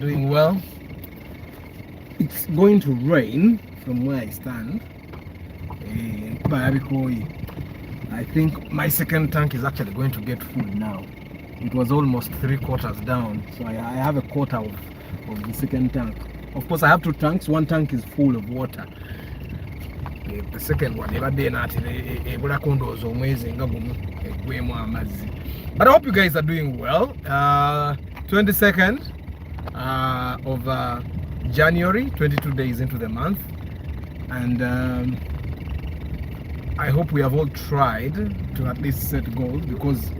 Doing well. It's going to rain from where I stand. I think my second tank is actually going to get full now. It was almost 3/4 down, so I have a quarter of the second tank. Of course, I have two tanks. One tank is full of water. The second one, but I hope you guys are doing well. 22nd of January, 22 days into the month, and I hope we have all tried to at least set goals, because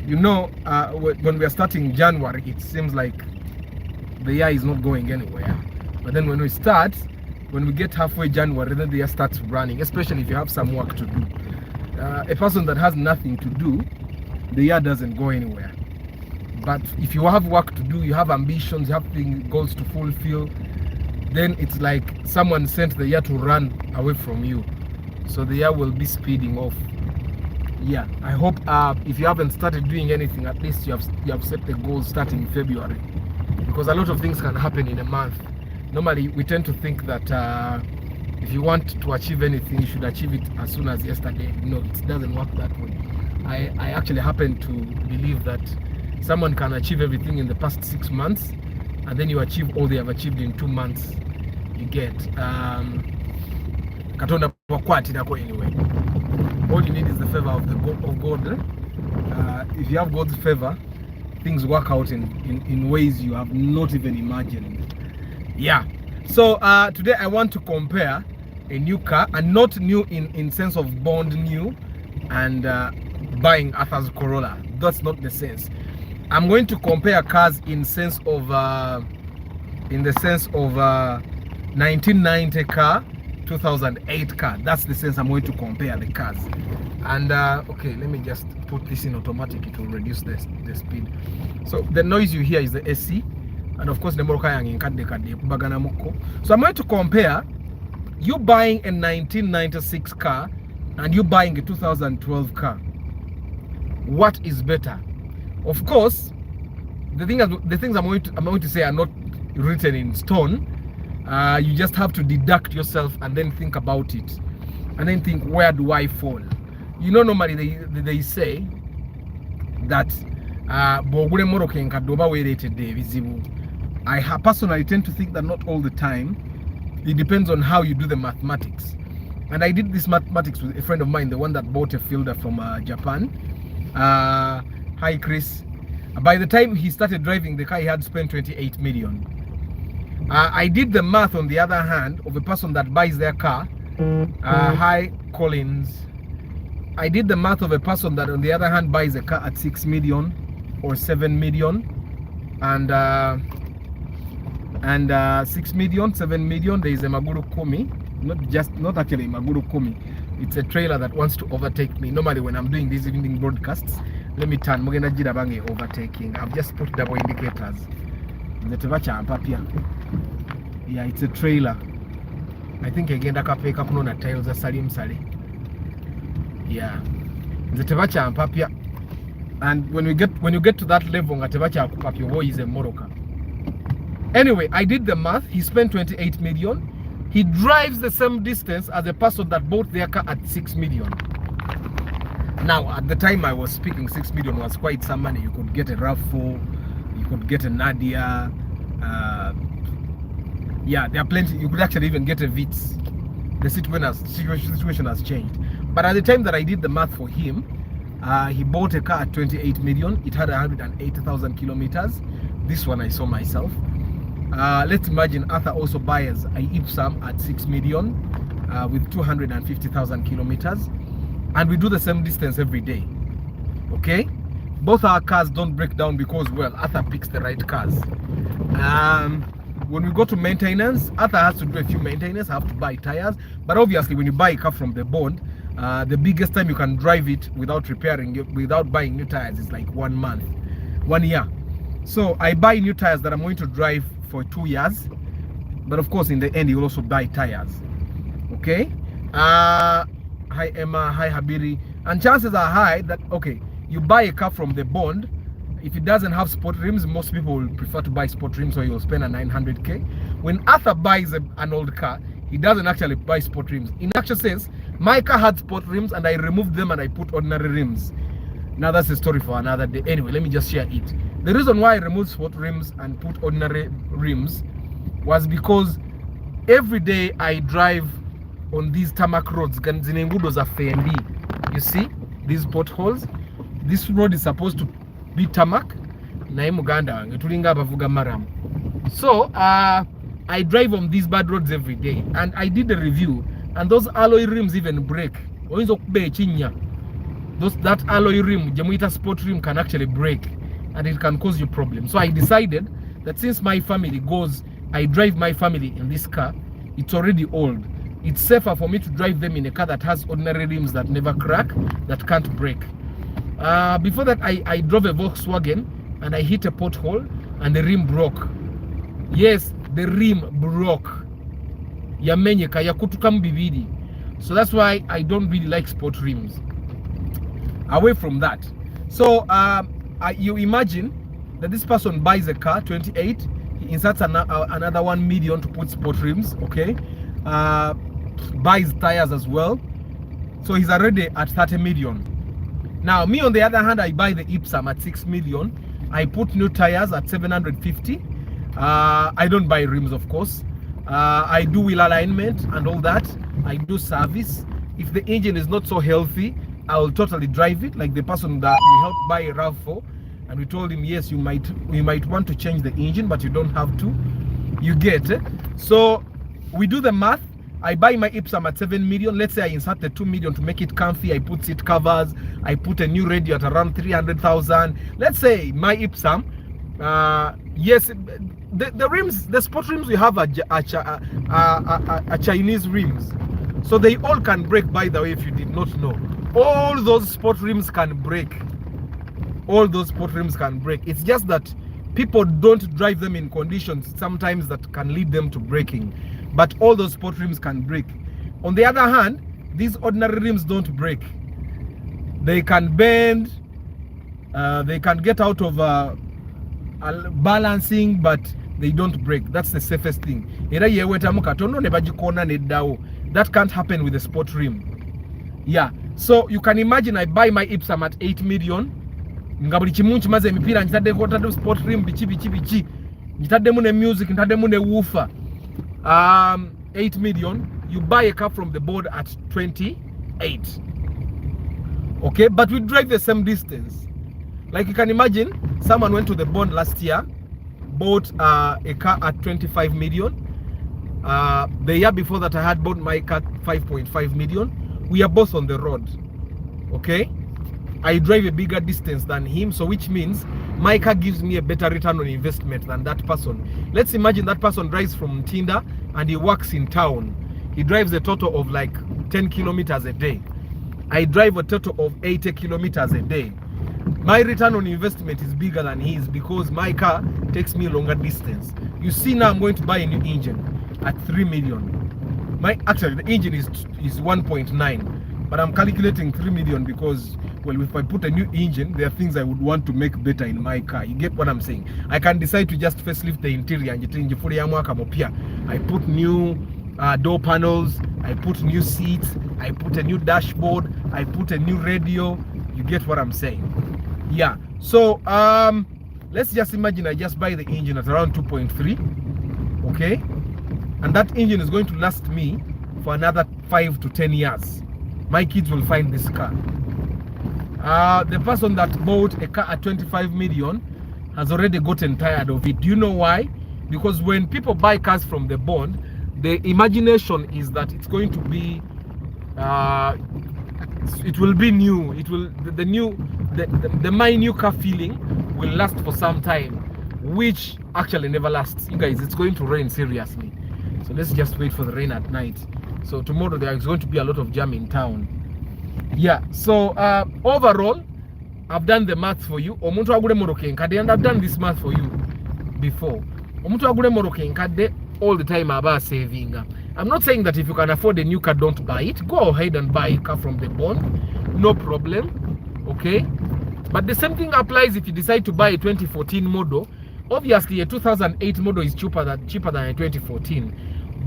when we are starting January, it seems like the year is not going anywhere, but then when we get halfway January, then the year starts running, especially if you have some work to do. A person that has nothing to do, the year doesn't go anywhere. But if you have work to do, you have ambitions, you have goals to fulfill, then it's like someone sent the year to run away from you. So the year will be speeding off. Yeah, I hope if you haven't started doing anything, at least you have set the goal starting in February, because a lot of things can happen in a month. Normally, we tend to think that if you want to achieve anything, you should achieve it as soon as yesterday. No, it doesn't work that way. I actually happen to believe that someone can achieve everything in the past 6 months, and then you achieve all they have achieved in 2 months. You get katonda wakwatirako anyway. All you need is the favor of God. If you have God's favor, things work out in ways you have not even imagined. Yeah. So today I want to compare a new car, and not new in sense of bond new, and buying Arthur's Corolla. That's not the sense. I'm going to compare cars in the sense of 1990 car, 2008 car. That's the sense I'm going to compare the cars. And okay, let me just put this in automatic. It will reduce the speed. So the noise you hear is the AC, and of course the moroka yang kadde bagana mukko. So I'm going to compare you buying a 1996 car and you buying a 2012 car. What is better? Of course, the things I'm going to say are not written in stone. You just have to deduct yourself and then think about it, and then think, where do I fall? Normally they say that I personally tend to think that not all the time. It depends on how you do the mathematics. And I did this mathematics with a friend of mine, the one that bought a fielder from Japan. Hi Chris. By the time he started driving the car, he had spent 28 million. I did the math on the other hand of a person that buys their car. Hi Collins. I did the math of a person that on the other hand buys a car at 6 million or 7 million, and 6 million, 7 million. There is a Maguru Kumi, not actually Maguru Kumi. It's a trailer that wants to overtake me. Normally when I'm doing these evening broadcasts, let me turn. Mogenda jira bange overtaking. I've just put double indicators. Yeah, it's a trailer. I think agenda kapeka kuno na tiles za salim sali. Yeah. And when you get to that level, ngatebacha akupapya wo is a moroka. Anyway, I did the math. He spent 28 million. He drives the same distance as a person that bought their car at 6 million. Now, at the time I was speaking, 6 million was quite some money. You could get a RAV4, you could get a Nadia. Yeah, there are plenty. You could actually even get a Vitz. The situation has changed. But at the time that I did the math for him, he bought a car at 28 million. It had 180,000 kilometers. This one I saw myself. Let's imagine Arthur also buys a Ipsum at 6 million with 250,000 kilometers, and we do the same distance every day. Okay, both our cars don't break down because, well, Arthur picks the right cars. When we go to maintenance, Arthur has to do a few maintenance, have to buy tires. But obviously when you buy a car from the bond, the biggest time you can drive it without repairing it, without buying new tires, is like 1 month, 1 year. So I buy new tires that I'm going to drive for 2 years, but of course in the end you will also buy tires. Okay, hi Emma, hi Habiri. And chances are high that, okay, you buy a car from the bond, If it doesn't have sport rims, most people will prefer to buy sport rims, so you'll spend a 900k. When Arthur buys an old car, he doesn't actually buy sport rims. In actual sense, my car had sport rims and I removed them and I put ordinary rims. Now that's a story for another day. Anyway, let me just share it. The reason why I removed sport rims and put ordinary rims was because every day I drive on these tarmac roads. You see these potholes? This road is supposed to be tarmac. So I drive on these bad roads every day, and I did a review, and those alloy rims even break. That alloy rim, Jamuita sport rim, can actually break, and it can cause you problems. So I decided that since my family I drive my family in this car, it's already old. It's safer for me to drive them in a car that has ordinary rims that never crack, that can't break. Before that, I drove a Volkswagen and I hit a pothole and the rim broke. Yes, the rim broke. So that's why I don't really like sport rims. Away from that, so you imagine that this person buys a car, 28, he inserts another 1 million to put sport rims, okay, buys tires as well, so he's already at 30 million. Now me, on the other hand, I buy the Ipsum at 6 million. I put new tires at 750. I don't buy rims, of course. I do wheel alignment and all that. I do service. If the engine is not so healthy, I will totally drive it, like the person that we helped buy a RAV4, and we told him, yes, you might want to change the engine, but you don't have to. You get it? So we do the math. I buy my Ipsum at 7 million. Let's say I insert the 2 million to make it comfy. I put seat covers. I put a new radio at around 300,000. Let's say my Ipsum, yes, the rims, the sport rims we have are Chinese rims. So they all can break, by the way, if you did not know. All those sport rims can break. All those sport rims can break. It's just that people don't drive them in conditions sometimes that can lead them to breaking. But all those sport rims can break. On the other hand, these ordinary rims don't break. They can bend, they can get out of balancing, but they don't break. That's the safest thing. That can't happen with a sport rim. Yeah, so you can imagine I buy my Ipsum at 8 million. Ngabuli chimunchi maze mipira nchitade kota sport rim bichi. Nchitade mune music, nchitade mune woofer. 8 million. You buy a car from the board at 28. Okay, but we drive the same distance. Like you can imagine, someone went to the bond last year, bought a car at 25 million. The year before that, I had bought my car 5.5 million. We are both on the road. Okay, I drive a bigger distance than him, so which means my car gives me a better return on investment than that person. Let's imagine that person drives from Tinda and he works in town. He drives a total of like 10 kilometers a day. I drive a total of 80 kilometers a day. My return on investment is bigger than his because my car takes me a longer distance. You see, now I'm going to buy a new engine at 3 million. Actually, the engine is 1.9, but I'm calculating 3 million because, well, if I put a new engine, there are things I would want to make better in my car. You get what I'm saying? I can decide to just facelift the interior and I put new door panels, I put new seats, I put a new dashboard, I put a new radio. You get what I'm saying? Yeah. So let's just imagine I just buy the engine at around 2.3. Okay, and that engine is going to last me for another 5 to 10 years. My kids will find this car. The person that bought a car at 25 million has already gotten tired of it. Do you know why? Because when people buy cars from the bond, the imagination is that it's going to be it will be new. It will my new car feeling will last for some time, which actually never lasts. You guys, it's going to rain seriously, so let's just wait for the rain at night. So tomorrow there is going to be a lot of jam in town. Yeah, so overall I've done the math for you. Omuntu agule moroke nkade, and I've done this math for you before. Omuntu agule moroke nkade all the time about saving. I'm not saying that if you can afford a new car, don't buy it. Go ahead and buy a car from the bond, no problem. Okay, But the same thing applies if you decide to buy a 2014 model. Obviously, a 2008 model is cheaper than a 2014.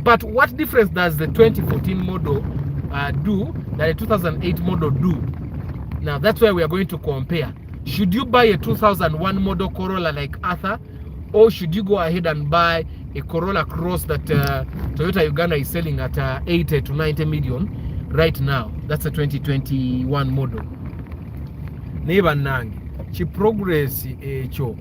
But what difference does the 2014 model do that a 2008 model do? Now, that's where we are going to compare. Should you buy a 2001 model Corolla like Arthur, or should you go ahead and buy a Corolla Cross that Toyota Uganda is selling at 80 to 90 million right now? That's a 2021 model. Neighbor nange chi progress echo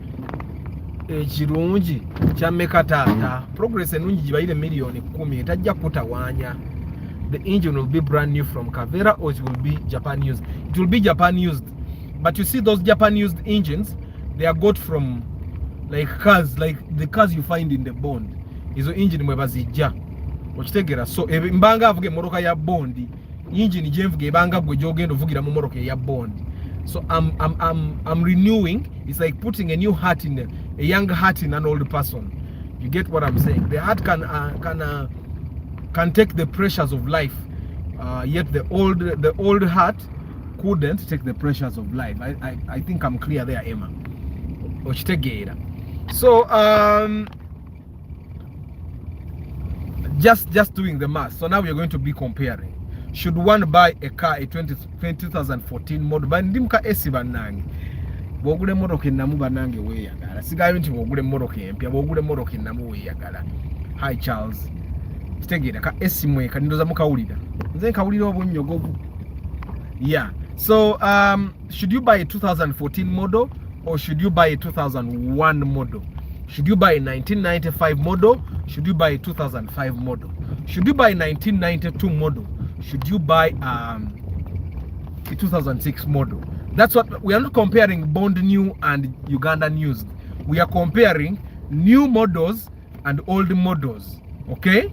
ekirungi kyameka taata progress enungi gibayire milioni 10 etajja kutawanya. The engine will be brand new from Kavera, or it will be Japan used. It will be Japan used, but you see those Japan used engines, they are got from like cars, like the cars you find in the Bond. Izo engine mwe bazijja okitegera. So mbanga avuge moroka ya Bond engine gye banga gwe jogendo vugira mu moroka ya Bond. So I'm renewing. It's like putting a new heart in a young heart in an old person. You get what I'm saying? The heart can take the pressures of life, yet the old heart couldn't take the pressures of life. I think I'm clear there, Emma. So just doing the math. So now we're going to be comparing. Should one buy a car, a 2014 model? But ndimka esi banange. Bogule moroke namu banange we yagala. Sigayo nti bogule moroke empya, bogule moroke namu we yagala. Hi Charles. Kitegera ka esi mwe kandoza mukawulira. Nze kawulira obunyogovu. Yeah. So should you buy a 2014 model, or should you buy a 2001 model? Should you buy a 1995 model? Should you buy a 2005 model? Should you buy a 1992 model? Should you buy a 2006 model? That's what we are not comparing Bond new and Ugandan used. We are comparing new models and old models. Okay?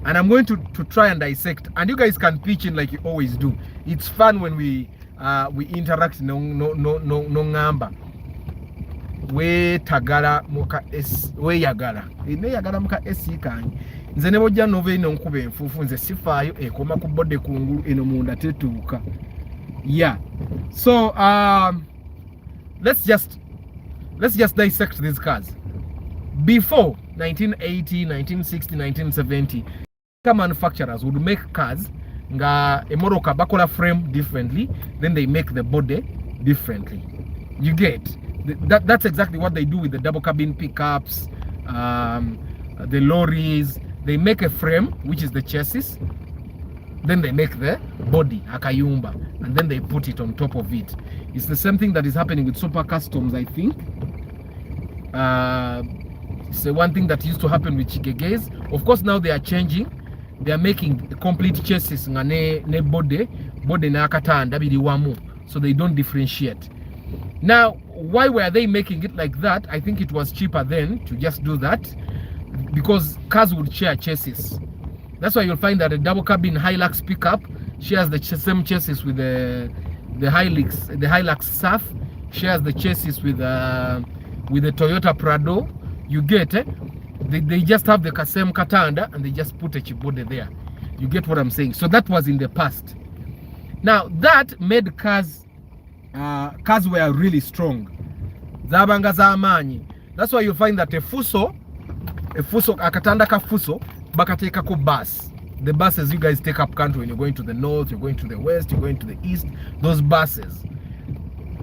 And I'm going to try and dissect, and you guys can pitch in like you always do. It's fun when we interact. No ngamba we tagala muka es we yagala ine yagala muka esi kanyi nze ne bojja nove ino nkube enfufu nze sifaayo ekoma ku bodde kungulu eno munda tetuuka. Yeah. So let's just dissect these cars. Before 1980, 1960, 1970, car manufacturers would make cars nga emoroka bakola frame differently, then they make the body differently. You get that's exactly what they do with the double cabin pickups, the lorries. They make a frame, which is the chassis, then they make the body akayumba, and then they put it on top of it. It's the same thing that is happening with super customs, I think. It's the one thing that used to happen with Chigeges. Of course, now they are changing. They are making a complete chassis nga ne body na katanda bili wamu, so they don't differentiate. Now, why were they making it like that? I think it was cheaper then to just do that, because cars would share chassis. That's why you'll find that a double cabin Hilux pickup shares the same chassis with the Hilux Surf, shares the chassis with the Toyota Prado. You get it? They just have the same katanda and they just put a chibode there. You get what I'm saying? So that was in the past. Now that made cars were really strong. Zabanga zamanyi. That's why you find that a fuso akatanda ka fuso bakateka ko bus. The buses you guys take up country when you're going to the north, you're going to the west, you're going to the east. Those buses,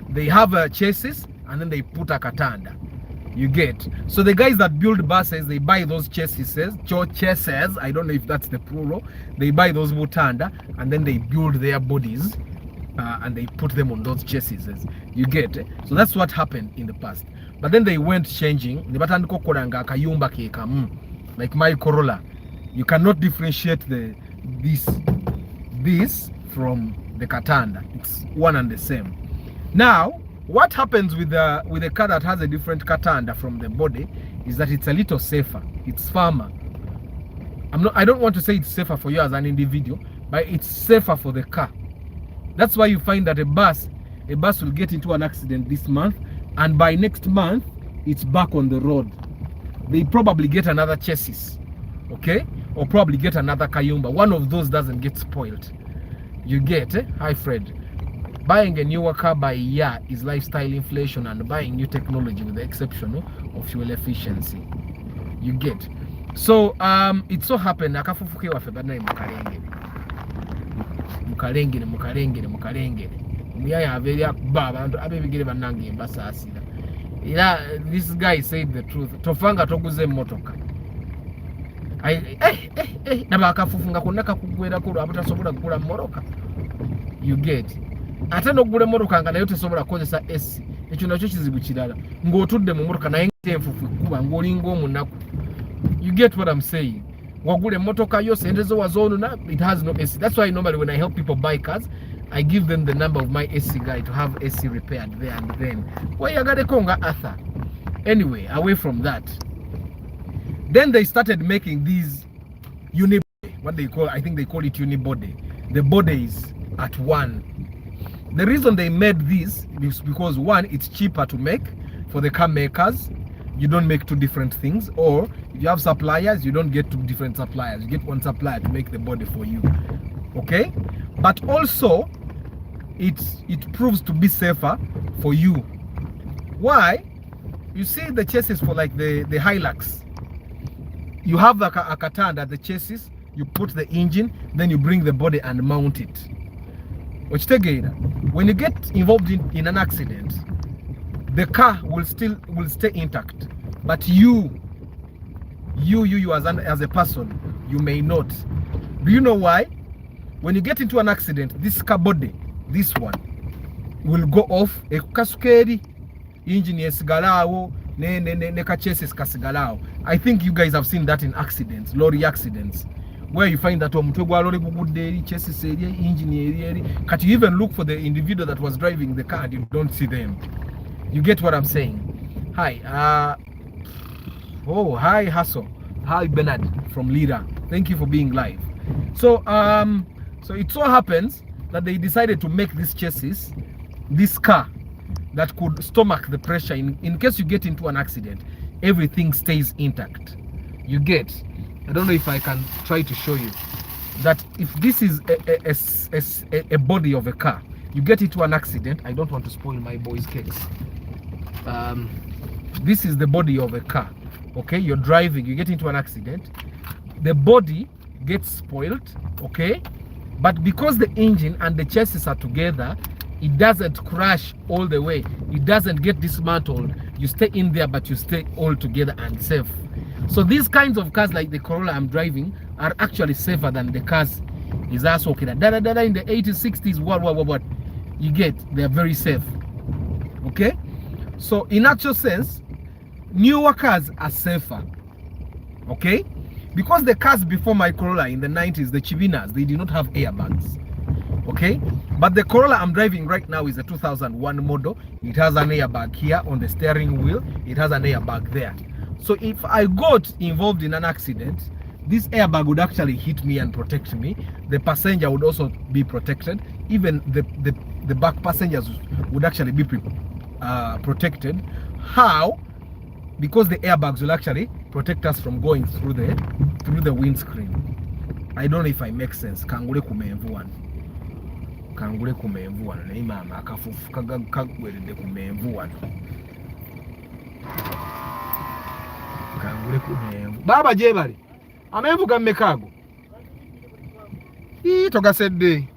they have a chassis and then they put a katanda. You get. So the guys that build buses, they buy those chassis. I don't know if that's the plural. They buy those mutanda and then they build their bodies and they put them on those chassis. You get. So that's what happened in the past. But then they went changing. Like my Corolla, you cannot differentiate this from the katanda. It's one and the same. Now, what happens with a car that has a different katanda from the body is that it's a little safer. It's firmer. I don't want to say it's safer for you as an individual, but it's safer for the car. That's why you find that a bus will get into an accident this month, and by next month it's back on the road. They probably get another chassis, okay, or probably get another kayumba. One of those doesn't get spoiled. You get. Hi Fred. Buying a newer car by year is lifestyle inflation and buying new technology with the exception of fuel efficiency. You get. So it so happened akafufuke wafe bana mukalengere muyaya averia abantu abebigere banange mbasasira. This guy said the truth. Tofanga toguze motoka. Nabakafufunga kunaka kugwera kulu abutasobola kugula moroka. You get. Ate nogule moroka nga nayo tesobola kukozesa S. Ekyo nakyo kizibu kirala. Ng'otudde mu moroka naye enfufu kuba ng'olinga omunaku. You get what I'm saying? Wagule motoka yo sente zo wazono na it has no AC. That's why normally when I help people buy cars, I give them the number of my AC guy to have AC repaired there and then. Why you got a konga Arthur? Anyway, away from that. Then they started making these unibody. What they call, I think they call it unibody. The body is at one. The reason they made this is because one, it's cheaper to make for the car makers. You don't make two different things, or if you have suppliers, you don't get two different suppliers. You get one supplier to make the body for you. Okay? But also, it proves to be safer for you. Why? You see the chassis for like the Hilux. You have a katana at the chassis, you put the engine, then you bring the body and mount it. When you get involved in an accident, the car will stay intact, but you as a person, you may not. Do you know why? When you get into an accident, this car body, this one, will go off. A kasukeri engine esigalao ne chassis kasigalao. I think you guys have seen that in accidents, lorry accidents, where you find that lorry chassis area, engine area. Can't you even look for the individual that was driving the car and you don't see them? You get what I'm saying? Hi, hi Hassel. Hi Bernard from Lira. Thank you for being live. So it so happens that they decided to make this chassis, this car that could stomach the pressure in case you get into an accident, everything stays intact. You get. I don't know if I can try to show you that if this is a body of a car, you get into an accident. I don't want to spoil my boy's case. This is the body of a car. Okay, you're driving, you get into an accident, the body gets spoiled. Okay, but because the engine and the chassis are together, it doesn't crash all the way, it doesn't get dismantled. You stay in there, but you stay all together and safe. So these kinds of cars like the Corolla I'm driving are actually safer than the cars is also okay in the 80s, 60s, what you get, they're very safe. Okay, so in actual sense, newer cars are safer. Okay, because the cars before my Corolla in the 90s, the Chivinas, they did not have airbags. Okay, but the Corolla I'm driving right now is a 2001 model. It has an airbag here on the steering wheel, it has an airbag there. So if I got involved in an accident, this airbag would actually hit me and protect me. The passenger would also be protected. Even the back passengers would actually be protected. How? Because the airbags will actually protect us from going through the windscreen. I don't know if I make sense. Kangule kumenvuan naye mama akafufu kagwerede kumenvuan. Kangule kumenvu baba jebali amenvu gammekago togasedde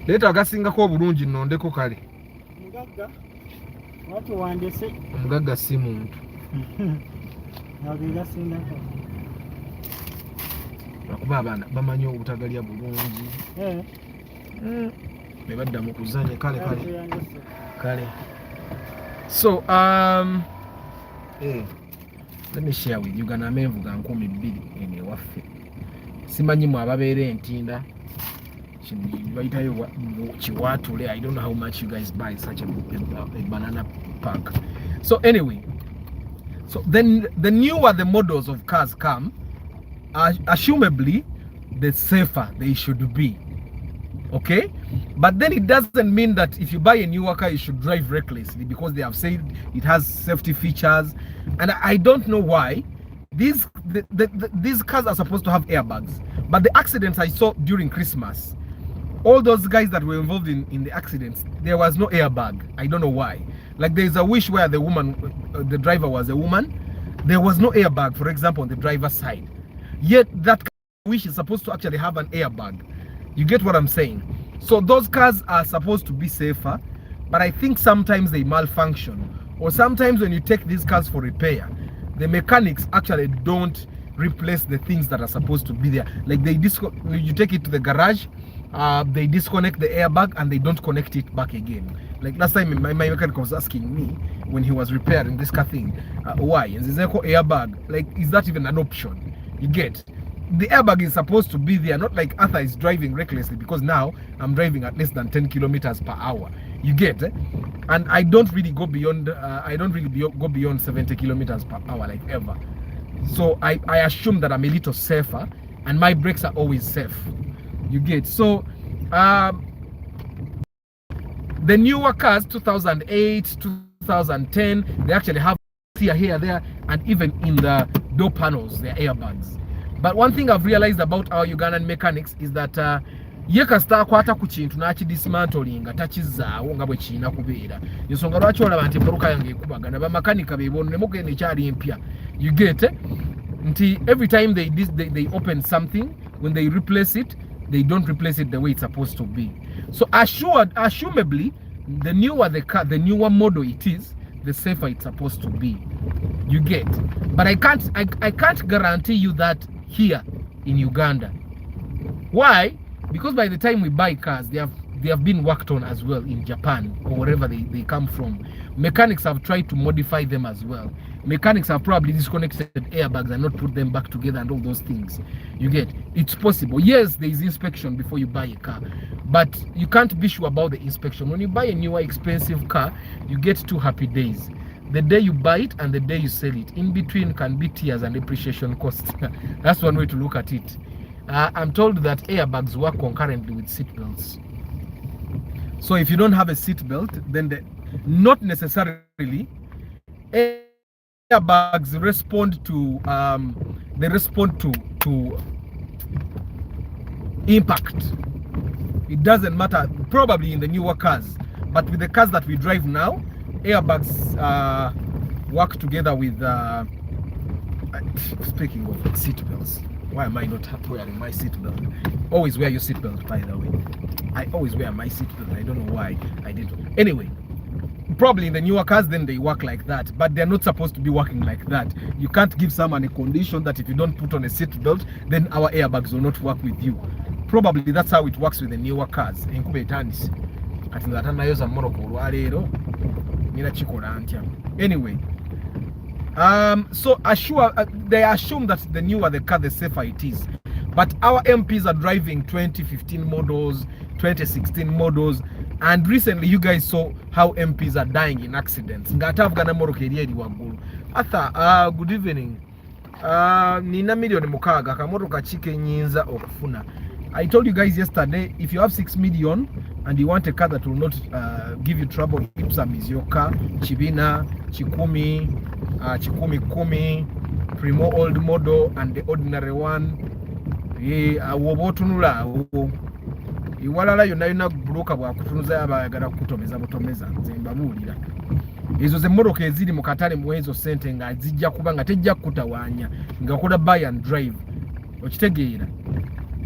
leta agasingako obulungi nnondeko kale mugagga watu wandese omugagga si muntu nabigasingako akuba abaana bamanyi obutagalya bulungi bebadda mu kuzanya kale. So let me share with you gana amenvu ga 2,000 ene waffe simanyi mu ababeera entinda bayitayo chiwatule. I don't know how much you guys buy such a banana pack. So anyway, so then the newer the models of cars come, assumably the safer they should be. Okay, but then it doesn't mean that if you buy a newer car you should drive recklessly, because they have said it has safety features, and I don't know why these cars are supposed to have airbags, but the accidents I saw during Christmas, all those guys that were involved in the accidents, there was no airbag. I don't know why. Like there's a wish where the the driver was a woman, there was no airbag, for example, on the driver's side. Yet that wish is supposed to actually have an airbag. You get what I'm saying? So those cars are supposed to be safer, but I think sometimes they malfunction, or sometimes when you take these cars for repair, the mechanics actually don't replace the things that are supposed to be there. Like you take it to the garage, they disconnect the airbag and they don't connect it back again. Like last time my mechanic was asking me when he was repairing this car thing, why? And there's echo airbag. Like, is that even an option? You get? The airbag is supposed to be there, not like Arthur is driving recklessly, because now I'm driving at less than 10 kilometers per hour. You get? And I don't really go beyond, go beyond 70 kilometers per hour, like ever. So I assume that I'm a little safer, and my brakes are always safe. You get? So the newer cars, 2008, 2010, they actually have here, there, and even in the door panels, they're airbags. But one thing I've realized about our Ugandan mechanics is that ye kasita kwata ku kintu n'akidismantling takizzaawo nga bwe kirina kubeera. Ensonga lwaki olaba nti emmoloka yange ekubagana bamakanika beebonera emmotoka ekyali empya. You get? Nti every time they open something, when they replace it, they don't replace it the way it's supposed to be. So assumably, the newer the car, the newer model it is, the safer it's supposed to be. You get? But I can't guarantee you that here in Uganda. Why? Because by the time we buy cars, they have been worked on as well in Japan or wherever they come from. Mechanics have tried to modify them as well. Mechanics have probably disconnected airbags and not put them back together and all those things. You get? It's possible. Yes, there is inspection before you buy a car, but you can't be sure about the inspection. When you buy a newer expensive car, you get 2 happy days. The day you buy it and the day you sell it. In between can be tears and depreciation costs. That's one way to look at it. I'm told that airbags work concurrently with seat belts. So if you don't have a seat belt, then not necessarily airbags respond to to impact. It doesn't matter, probably in the newer cars, but with the cars that we drive now, airbags work together with speaking of seat belts, why am I not wearing my seat belt? Always wear your seat belt, by the way. I always wear my seat belt. I don't know why I didn't. Anyway, probably in the newer cars, then they work like that, but they're not supposed to be working like that. You can't give someone a condition that if you don't put on a seat belt, then our airbags will not work with you. Probably that's how it works with the newer cars. Anyway, so they assume that the newer the car, the safer it is. But our MPs are driving 2015 models, 2016 models, and recently you guys saw how MPs are dying in accidents. Arthur, good evening. Nina million mukaga kamotoka chike nyinza okufuna. I told you guys yesterday, if you have 6 million and you want a car that will not give you trouble, Ipsam is your car. Chibina, Chikumi, Chikumi Kumi, Primo old model and the ordinary one. Wobotunula. Iwalala yona broka bwa kutunuza abagala kutomeza butomeza nzembabulira. Ezo ze mmoroka eziri mu katale mu ezo sente nga zijja kuba nga tejja kutawaanya nga kola buy and drive. Okitegeera.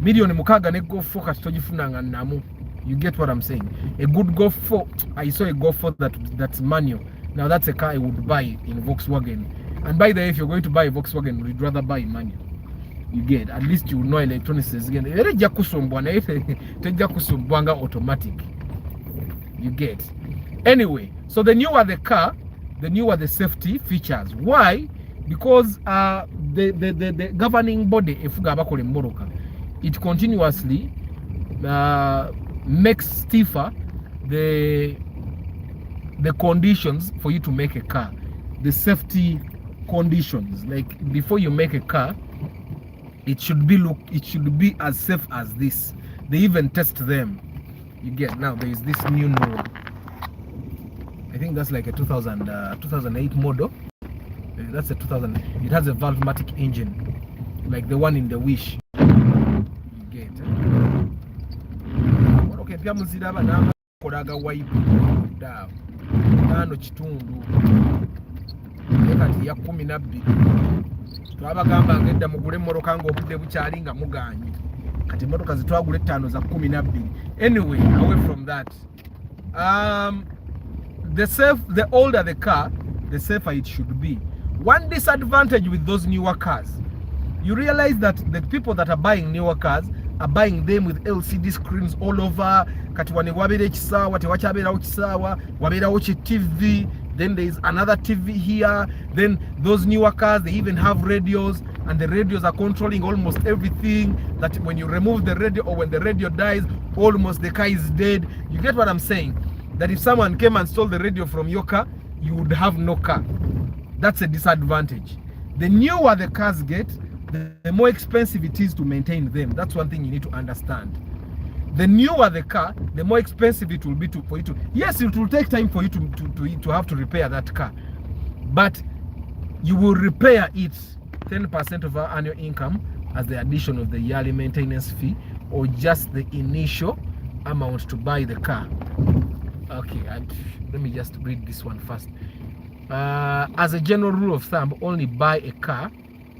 Million mukaga ne Golf 4 kasitogifunanga namu. You get what I'm saying? A good Golf 4, I saw a Golf 4 that's manual. Now that's a car I would buy in Volkswagen. And by the way, if you're going to buy a Volkswagen, we'd rather buy manual. You get? At least you know electronics is again. Tejja kusumbwanga automatic. You get? Anyway, so the newer the car, the newer the safety features. Why? Because the governing body efuga abakole mmoroka, it continuously makes stiffer the conditions for you to make a car, the safety conditions. Like before you make a car, it should be as safe as this. They even test them. You get? Now there is this new model. I think that's like a 2008 model. that's a 2000. It has a valvematic engine, like the one in the Wish. You get. Okay, pia muziraba na kolaga wipe da. Nano kitundu. Kati ya 12. Twabagamba ngedda mugule moroka ngo obudde bukyali nga muganyi. Kati motoka zitwagule 5 za 12. Anyway, away from that. The older the car, the safer it should be. One disadvantage with those newer cars, you realize that the people that are buying newer cars are buying them with LCD screens all over. Kati wane wabere chisawa, tewachabera uchisawa, wabera uchi TV, then there is another TV here. Then those newer cars, they even have radios, and the radios are controlling almost everything. That when you remove the radio or when the radio dies, almost the car is dead. You get what I'm saying? That if someone came and stole the radio from your car, you would have no car. That's a disadvantage. The newer the cars get, the more expensive it is to maintain them. That's one thing you need to understand. The newer the car, the more expensive it will be for you to. Yes, it will take time for you to have to repair that car, but you will repair it 10% of our annual income as the addition of the yearly maintenance fee, or just the initial amount to buy the car. Okay, and let me just read this one first. As a general rule of thumb, only buy a car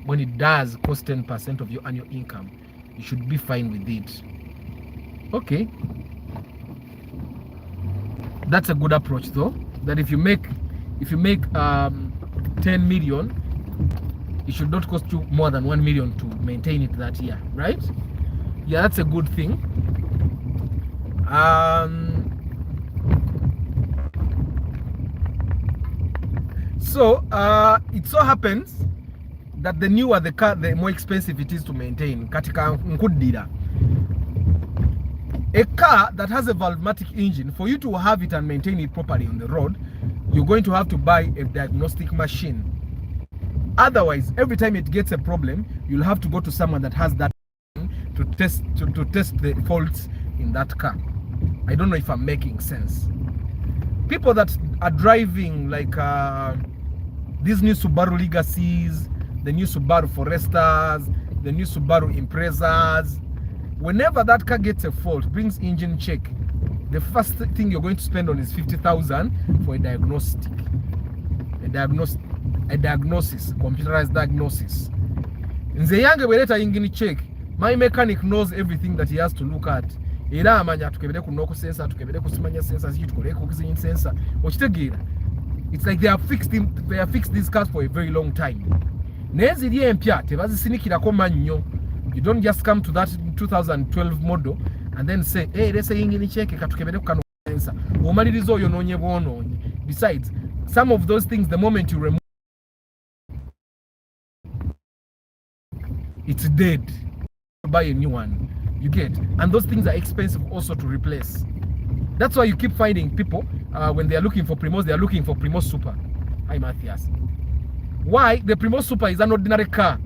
when it does cost 10% of your annual income. You should be fine with it. Okay, that's a good approach though. That if you make 10 million, it should not cost you more than 1 million to maintain it that year, right? Yeah, that's a good thing. So it so happens that the newer the car, the more expensive it is to maintain. Katika nkudira, a car that has a valvematic engine, for you to have it and maintain it properly on the road, you're going to have to buy a diagnostic machine. Otherwise, every time it gets a problem, you'll have to go to someone that has that to test the faults in that car. I don't know if I'm making sense. People that are driving like these new Subaru Legacies, the new Subaru Foresters, the new Subaru Imprezas, whenever that car gets a fault, brings engine check, the first thing you're going to spend on is 50,000 for a diagnosis, computerized diagnosis. In the younger we later engine check, my mechanic knows everything that he has to look at. Era amanya tukebere ku knock sensor, tukebere ku simanya sensor, tukebere ku kizin sensor. Ochitegera. It's like they have fixed these cars for a very long time. Nezi liye empya tebazisinikirako mannyo. You don't just come to that 2012 model and then say, hey, let's say engine check katukebere ku kano sensor. Omalirizo oyo nonye bwononye. Besides, some of those things, the moment you remove, it's dead. You buy a new one. You get, and those things are expensive also to replace. That's why you keep finding people when they are looking for Primos, they are looking for Primos Super. Hi Matthias. Why? The Primos Super is an ordinary car.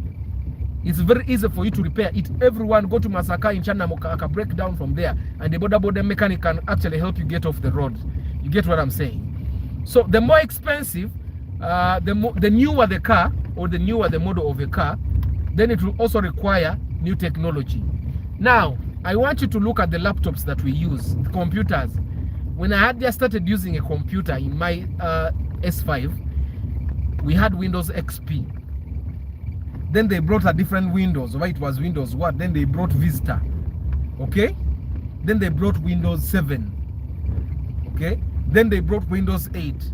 It's very easy for you to repair it. Everyone go to Masaka in China, Mokaka, break down from there, and the border mechanic can actually help you get off the road. You get what I'm saying? So the more expensive, the newer the car, or the newer the model of a car, then it will also require new technology. Now, I want you to look at the laptops that we use, the computers. When I had just started using a computer in my S5, we had Windows XP. Then they brought a different Windows, right? It was Windows what? Then they brought Vista, okay? Then they brought Windows 7, okay? Then they brought Windows 8.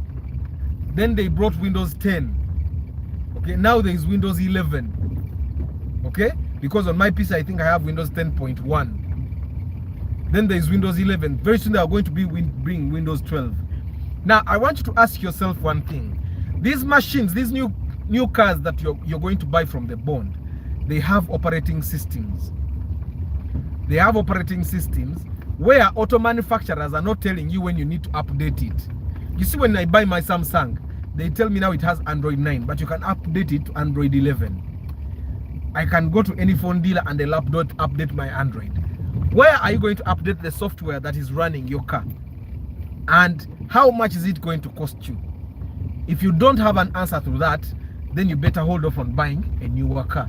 Then they brought Windows 10, okay? Now there is Windows 11, okay? Because on my PC, I think I have Windows 10.1. Then there is Windows 11. Very soon they are going to bring Windows 12. Now, I want you to ask yourself one thing. These machines, these new cars that you're going to buy from the bond, they have operating systems. They have operating systems where auto manufacturers are not telling you when you need to update it. You see, when I buy my Samsung, they tell me now it has Android 9, but you can update it to Android 11. I can go to any phone dealer and they'll update my Android. Where are you going to update the software that is running your car? And how much is it going to cost you? If you don't have an answer to that, then you better hold off on buying a newer car.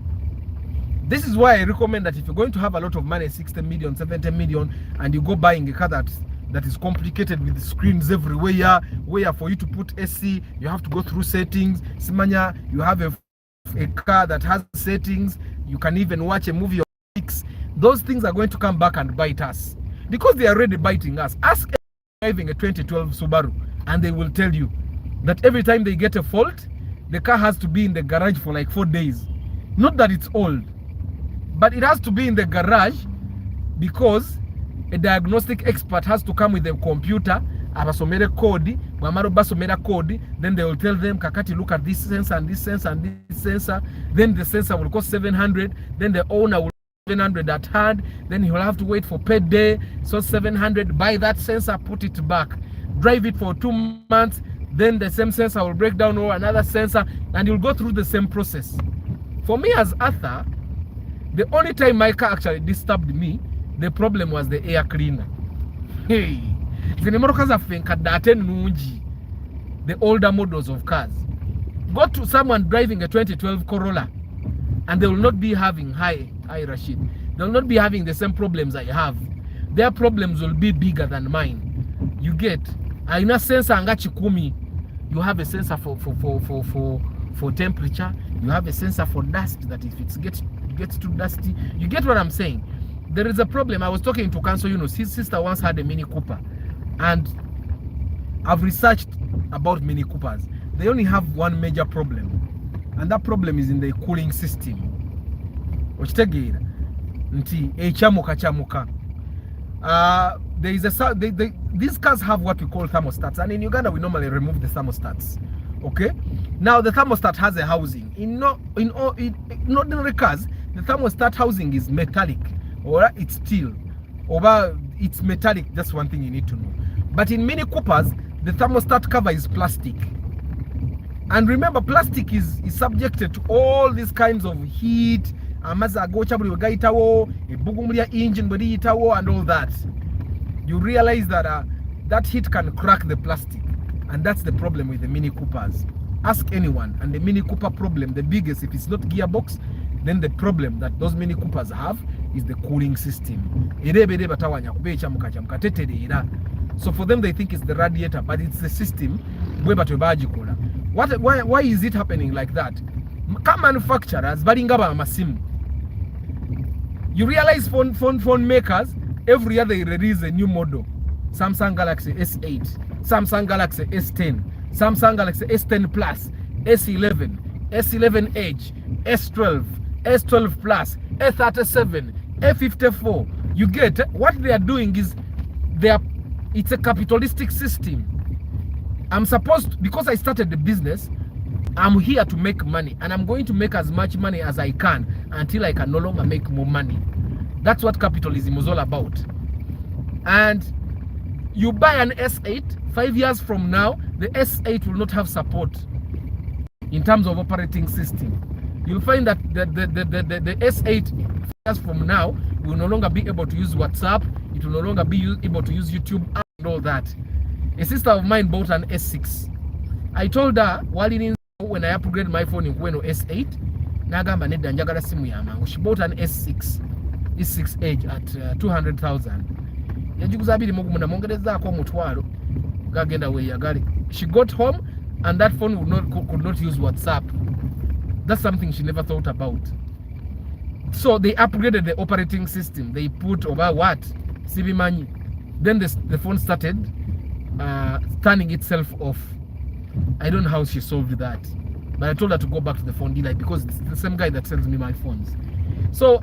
This is why I recommend that if you're going to have a lot of money, 60 million, 70 million, and you go buying a car that is complicated with screens everywhere, where for you to put AC, you have to go through settings. Simanya, you have a car that has settings, you can even watch a movie or fix. Those things are going to come back and bite us because they are already biting us. Ask driving a 2012 Subaru and they will tell you that every time they get a fault, the car has to be in the garage for like 4 days. Not that it's old, but it has to be in the garage because a diagnostic expert has to come with a computer, abasomere code, bamaro basomera code, then they will tell them, Kakati, look at this sensor and this sensor and this sensor. Then the sensor will cost 700, then the owner will 700 at hand, then he will have to wait for per day, so 700, buy that sensor, put it back, drive it for 2 months, then the same sensor will break down or another sensor, and you'll go through the same process. For me as Arthur, the only time my car actually disturbed me, the problem was the air cleaner. Hey, the older models of cars. Go to someone driving a 2012 Corolla and they will not be having, hi Rashid, they will not be having the same problems I have. Their problems will be bigger than mine. You get, aina sensor angachikumi. You have a sensor for temperature. You have a sensor for dust, that if it gets too dusty. You get what I'm saying? There is a problem. I was talking to Council Yunus. His sister once had a Mini Cooper, and I've researched about Mini Coopers. They only have one major problem, and that problem is in the cooling system. There is these cars have what we call thermostats, and in Uganda we normally remove the thermostats. Okay, now the thermostat has a housing. In ordinary cars, the thermostat housing is metallic, or it's steel, or it's metallic. That's one thing you need to know. But in Mini Coopers, the thermostat cover is plastic. And remember, plastic is subjected to all these kinds of heat, engine, and all that. You realize that that heat can crack the plastic, and that's the problem with the Mini Coopers. Ask anyone, and the Mini Cooper problem, the biggest, if it's not gearbox, then the problem that those Mini Coopers have is the cooling system. So for them, they think it's the radiator, but it's the system. Why is it happening like that? Car manufacturers, you realize phone makers, every year they release a new model. Samsung Galaxy S8, Samsung Galaxy S10, Samsung Galaxy S10 Plus, S11, S11 Edge, S12, S12 Plus, A37, A54. You get what they are doing is it's a capitalistic system. I'm supposed, because I started the business, I'm here to make money, and I'm going to make as much money as I can until I can no longer make more money. That's what capitalism is all about. And you buy an S8, 5 years from now, the S8 will not have support in terms of operating system. You'll find that the S8 years from now will no longer be able to use WhatsApp. It will no longer be able to use YouTube and all that. A sister of mine bought an S6. I told her, when I upgraded my phone in S8, she bought an S6 Edge at 200,000. She got home and that phone could not use WhatsApp. That's something she never thought about. So they upgraded the operating system. They put over what? Sibimani. Then the phone started turning itself off. I don't know how she solved that, but I told her to go back to the phone dealer because it's the same guy that sells me my phones. So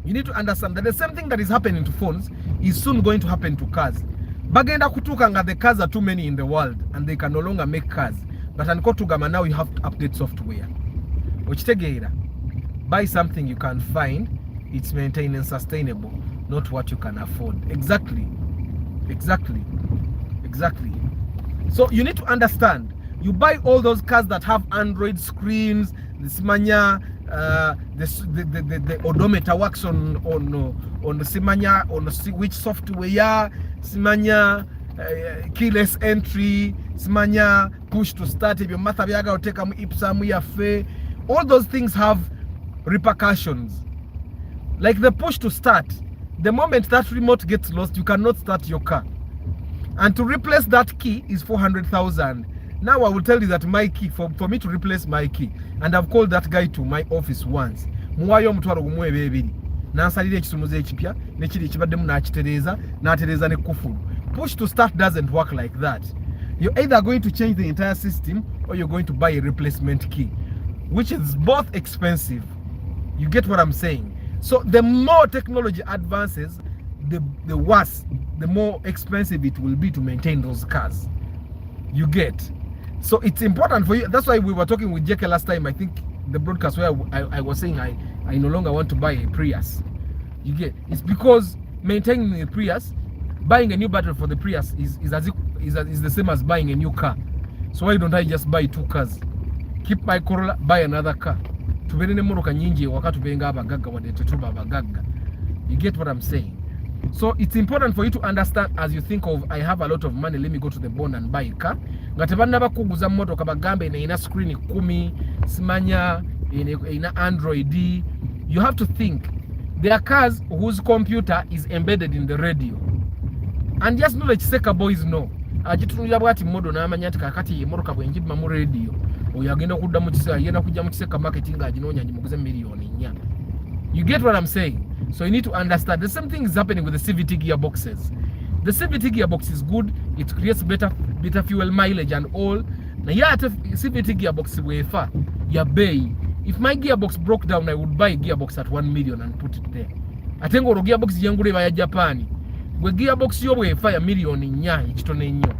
you need to understand that the same thing that is happening to phones is soon going to happen to cars. Bagenda kutukanga, the cars are too many in the world and they can no longer make cars. But Ankotugama, now you have to update software. Buy something you can find, it's maintenance sustainable, not what you can afford. Exactly. So you need to understand, you buy all those cars that have Android screens, the Simanya, the odometer works on the Simanya, on the which software, Simanya, keyless entry, simanya, push to start, ebyo matha byaga oteka mu ipsamu yaffe. All those things have repercussions. Like the push to start, the moment that remote gets lost, you cannot start your car. And to replace that key is 400,000. Now I will tell you that my key, for me to replace my key, and I've called that guy to my office once. Muwayo mutwaro gumwe bebiri. Nansalira ekisumuze ekipya, nekiri ekibaddemu n'akitereeza, n'atereeza ne kufulu. Push to start doesn't work like that. You're either going to change the entire system or you're going to buy a replacement key, which is both expensive. You get what I'm saying? So the more technology advances, the worse, the more expensive it will be to maintain those cars. You get? So it's important for you. That's why we were talking with Jeke last time. I think the broadcast where I was saying I no longer want to buy a Prius. You get? It's because maintaining a Prius, buying a new battery for the Prius is the same as buying a new car. So why don't I just buy 2 cars? Keep my Corolla, buy another car. Tuberene moroka nyingi wakati tubenga abagagga wadde tetuba abagagga. You get what I'm saying? So it's important for you to understand as you think of, I have a lot of money, let me go to the bond and buy a car. Nga tebanna bakuguza mmotoka bagambe ina screen 10, simanya ina Android. You have to think. There are cars whose computer is embedded in the radio. And just know that Seka boys know. Ajitunulira bwati modo n'amanya nti kakati emmotoka bwenjibba mu radio. Oyo agenda kudda mu kiseka, yena kujja mu kiseka marketing aginoonya nyimuguze million 4. You get what I'm saying? So you need to understand. The same thing is happening with the CVT gearboxes. The CVT gearbox is good. It creates better fuel mileage and all. Now yeah, CVT gearbox wefa ya bay. If my gearbox broke down, I would buy a gearbox at 1 million and put it there. Atengo ro gearbox yangule ba ya Japan. We gearbox yo wefa ya million nya ekitone nnyo.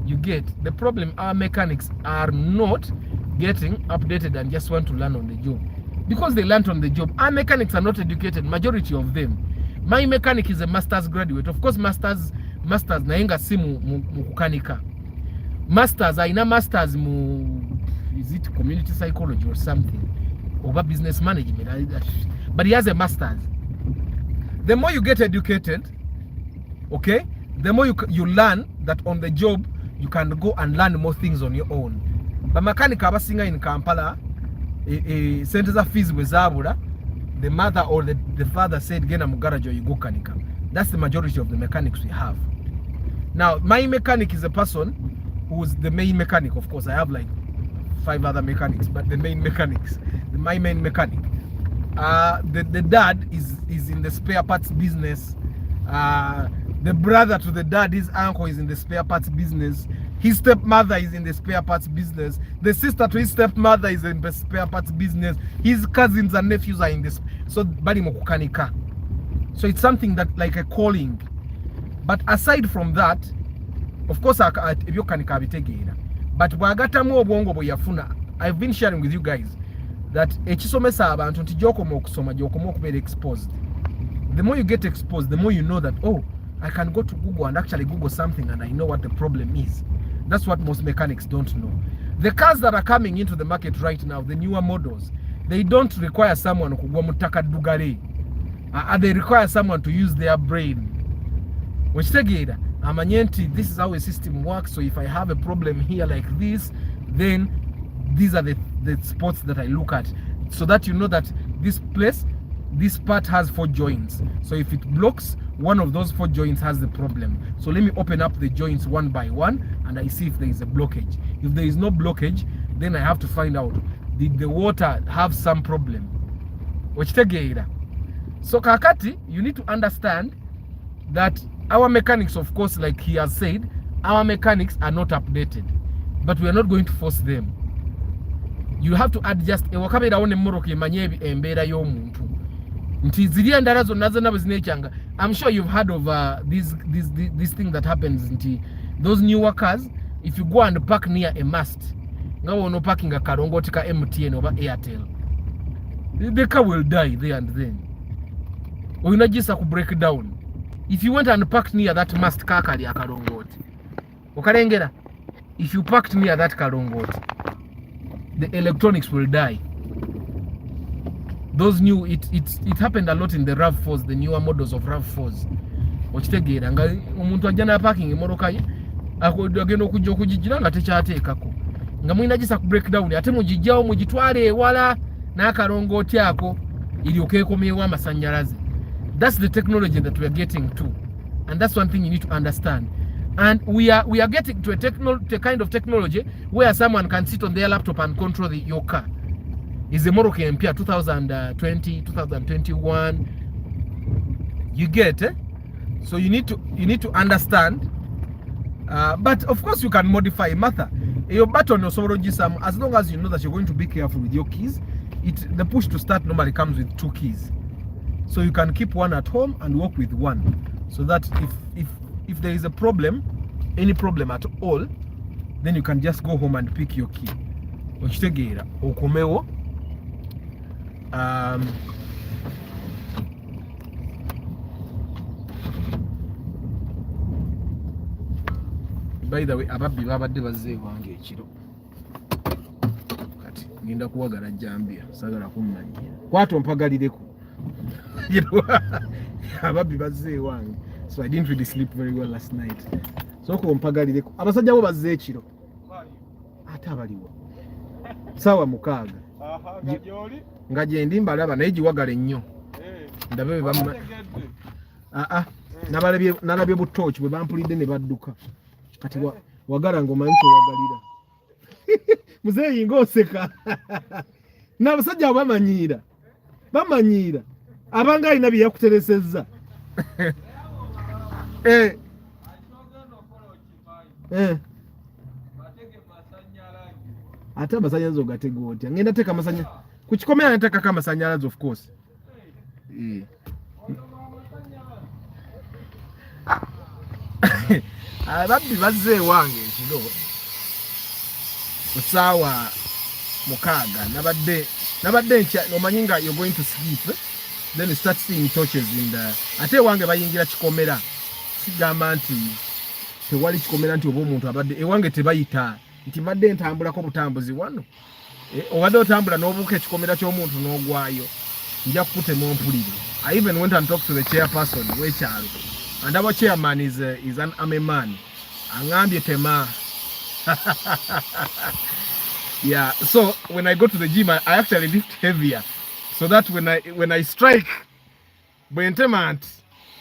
You get? The problem, our mechanics are not getting updated and just want to learn on the job. Because they learned on the job. Our mechanics are not educated, majority of them. My mechanic is a master's graduate. Of course, masters naenga si mu kukanika. Masters, aina masters is it community psychology or something? Over business management. But he has a master's. The more you get educated, okay, the more you learn that on the job, you can go and learn more things on your own. But mechanic abasinga in Kampala, centers of fees with Zabura, the mother or the father said, Gena Mugarajo, you go kanika. That's the majority of the mechanics we have. Now, my mechanic is a person who's the main mechanic. Of course, I have like 5 other mechanics, but the main mechanics, my main mechanic. The dad is in the spare parts business. The brother to the dad, his uncle, is in the spare parts business. His stepmother is in the spare parts business. The sister to his stepmother is in the spare parts business. His cousins and nephews are in this. So bali mokukanika. So it's something that like a calling. But aside from that, of course, but I've been sharing with you guys that exposed. The more you get exposed, the more you know that, oh, I can go to Google and actually Google something and I know what the problem is. That's what most mechanics don't know. The cars that are coming into the market right now, the newer models, they don't require someone they require someone to use their brain. Which this is how a system works. So if I have a problem here like this, then these are the spots that I look at, so that you know that this part has 4 joints. So if it blocks, one of those 4 joints has the problem. So let me open up the joints one by one and I see if there is a blockage. If there is no blockage, then I have to find out, did the water have some problem? So kakati, you need to understand that our mechanics, of course, like he has said, our mechanics are not updated, but we are not going to force them. You have to adjust. I'm sure you've heard of this thing that happens. Those newer cars, if you go and park near a mast, no parking a car, MTN over Airtel, the car will die there and then. Or not just break down. If you went and parked near that mast car, if you parked near that car, the electronics will die. Those new, it happened a lot in the RAV4s, the newer models of RAV4s. okitegeera nga omuntu ajja na parking emmotoka ye agenda okujja okugigira nga tekyateekako nga mulina gisa ku breakdown ate mugijjawo mugitwale ewala n'akalongooti ako eryoka ekomyewo amasannyalaze. That's the technology that we are getting to, and that's one thing you need to understand. And we are getting to a kind of technology where someone can sit on their laptop and control your car. Is a motor empia 2020, 2021. You get it? So you need to understand. But of course you can modify Martha. Your button as long as you know that you're going to be careful with your keys. The push to start normally comes with 2 keys. So you can keep one at home and work with one. So that if there is a problem, any problem at all, then you can just go home and pick your key. Okitegeera okomewo. By the way, ababbi babadde bazze wange ekiro. Kati ngenda kuwagala jambia sagala kummanya. Kwata ompagalireko. Ababbi bazze wange. So I didn't really sleep very well last night. So ko ompagalireko. Abasajja bo bazze ekiro. Ate abaliwo. Sawa mukaaga. Aha, gajoli. Nga gye ndi mbalaba naye giwagala ennyo. Ndabe bamma. Nalabye butochi bwe bampulidde ne badduka. Kati wagala ng'omanyi kyewagalira. Muzeeyi ng'oseka. N'abasajja bamanyiira. Abanga alina bye yakuteresezza. Ate amasanyalaze ogatega otya? Ngenda teeka amasanyalaze. Ku kikomera nteekako amasanyalaze of course. Ababbi bazze wange ekiro kusaawa 6 nabadde nkya omanyi nga you're going to sleep, then you start seeing torches in the ate wange bayingira kikomera sigamba nti tewali kikomera nti oba omuntu abadde ewange tebayita nti badde ntambulako butambuzi wano obadde otambula n'obuuka ekikomera ky'omuntu n'ogwayo nja kukutema ompulire. I even went and talked to the chairperson w'ekyalo. And our chairman is an army man. Angambye tema. Yeah. So when I go to the gym, I actually lift heavier, so that when I strike, bwentemant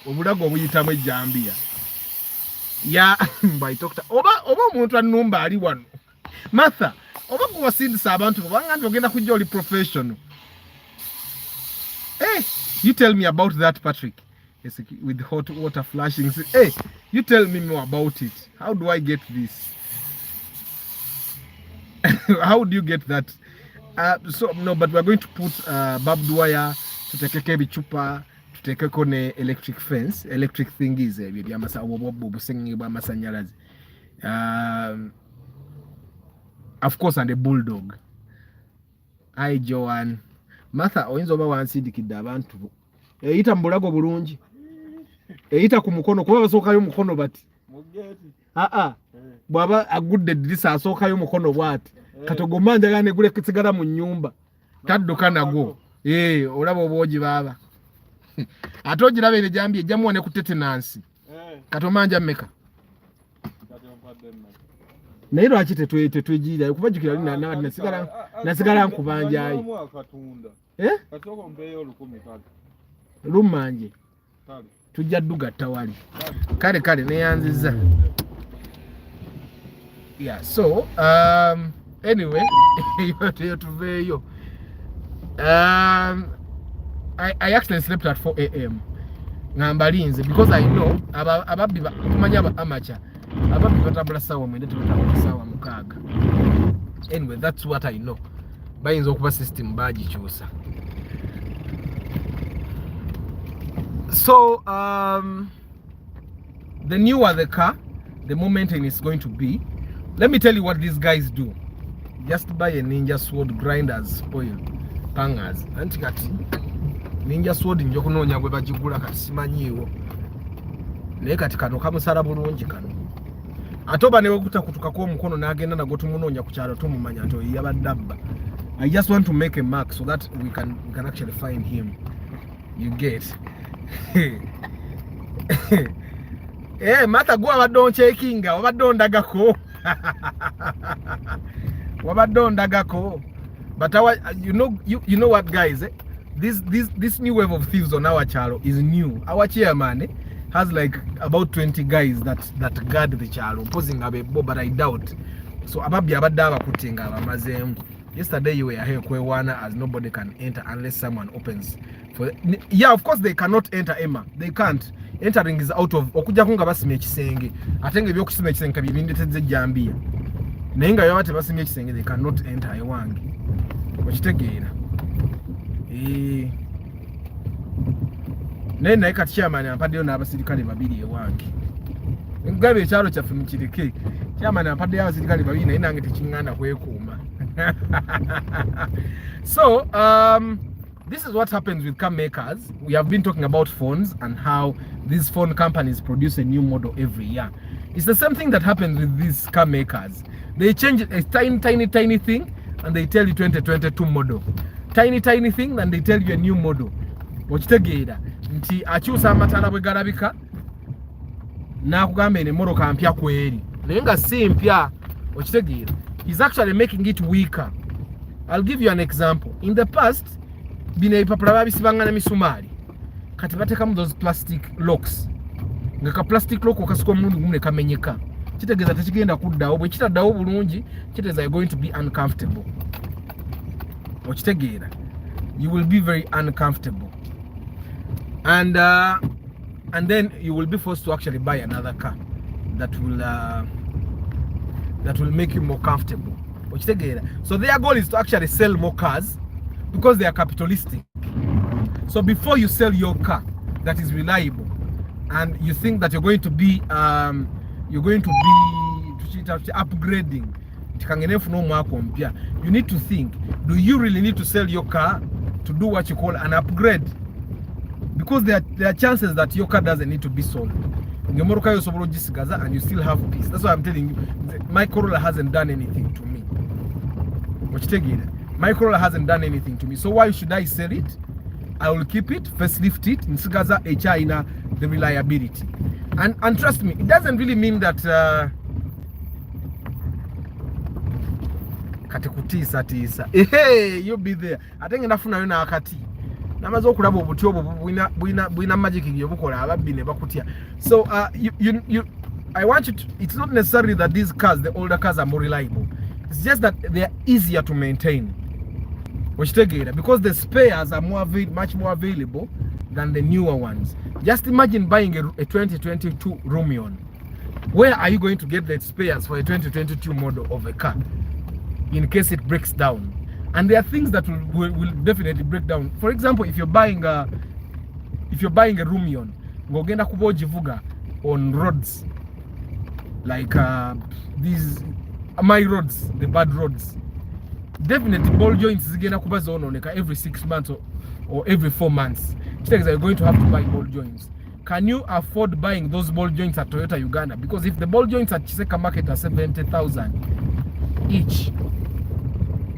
obulago buyitamu ejjambia. Yeah. By doctor. Oba omuntu annumba ali wano. Martha, oba kuwasindisa abantu bangambye ogenda kujja oli professional. Hey, you tell me about that, Patrick. Yes, with hot water flashing. Hey, you tell me more about it. How do I get this? How do you get that? So no, but we're going to put barbed wire to take a bichupa, to take a electric fence, electric thingies. Of course, and a bulldog. Hi, Joanne. Martha, oyinza oba wansindikidde abantu. Eyita mbulago bulungi. Eyita ku mukono kuba basookayo mukono bati. Bwaba agudde eddirisa asookayo mukono bwati. Katogomba njagala ne gule kisigala mu nnyumba. Tadduka nagwo. Olaba obwogi baba. Ate ogiraba ere jambi ejjamuwa ne ku tetenansi. Katomanja mmeka. Naye lwaki tetwegirira kubajjukira ali nasigala nkubanjayi. Katoko mbeyo 10 kale. Lumanje. Tujja ddugatta wali. Kale neyanziza. Yeah, so anyway, tuveyo. I actually slept at 4 a.m. Ngambalinze because I know ababbi kumanya amacha. Ababbi batabula sawa mwende tubatabula sawa mukaaga. Anyway, that's what I know. Bayinza okuba system bagikyusa. So the newer the car, the more maintenance is going to be. Let me tell you what these guys do. Just buy a Ninja Sword grinders oil pangers. Antikati Ninja Sword njokunoonya gwe bagigula kati simanyiiwo. Naye kati kano kamusala bulungi kano. Atoba ne wekuta kutukako omukono n'agenda nago tumunoonya ku kyalo tumumanya nti yabadde abba. I just want to make a mark so that we can actually find him. You get. Mata gwa badon chekinga wabadondagako wabadondagako. But you know what, guys, this new wave of thieves on our channel is new. Our chairman has like about 20 guys that guard the channel posing abebo, but I doubt. So ababi abadaba kutinga abamazemu. Yesterday you were here kwewana, as nobody can enter unless someone opens for. Yeah, of course they cannot enter, Emma. They can't. Entering is out of okuja kunga basimye kisenge. Atenge byo kusimye kisenge kabibindeteze jambia. Nenga yawate basimye kisenge, they cannot enter ewangi. Wakitegeera. Nena eka chairman ampadde na abasirikale babiri ewangi. Ngabe ekyalo kyaffe mukireke. Chairman ampadde abasirikale babiri naye nange tekingana kwekuuma. So this is what happens with car makers. We have been talking about phones and how these phone companies produce a new model every year. It's the same thing that happens with these car makers. They change a tiny thing and they tell you 2022 model. Tiny thing and they tell you a new model. Okitegeera nti akyusa amatala bwe galabika n'akugamba ene moroka mpya kweri naye nga si mpya. Okitegeera, he's actually making it weaker. I'll give you an example. In the past, bino ebipapula babisibanga na misumari, kati batekamu those plastic locks. Nga ka plastic lock okasuka omulundi gumu ne kamenyeka, kitegeeza tekigenda kuddawo. Bwe kitaddawo bulungi, kitegeeza you're going to be uncomfortable. Okitegeera, you will be very uncomfortable, and then you will be forced to actually buy another car that will make you more comfortable. So their goal is to actually sell more cars because they are capitalistic. So before you sell your car that is reliable and you think that you're going to be upgrading, you need to think, do you really need to sell your car to do what you call an upgrade? Because there are chances that your car doesn't need to be sold. And you still have peace. That's why I'm telling you, my Corolla hasn't done anything to me. My Corolla hasn't done anything to me. So why should I sell it? I will keep it, facelift it, in China, the reliability. And trust me, it doesn't really mean that hey, you'll be there. I think enough na yona akati. Namaze okulaba obuti obwo bwina magic yobukola ababine bakutia. So I want you to, it's not necessarily that these cars, the older cars, are more reliable. It's just that they are easier to maintain. Because the spares are much more available than the newer ones. Just imagine buying a 2022 Romeon. Where are you going to get the spares for a 2022 model of a car in case it breaks down? And there are things that will definitely break down. For example, if you're buying a Romeon, ngogenda kuba ogivuga on roads like these my roads, the bad roads, definitely ball joints zigenda kuba zononeka every 6 months or every 4 months. You're going to have to buy ball joints. Can you afford buying those ball joints at Toyota Uganda? Because if the ball joints at Chiseka market are 70,000 each,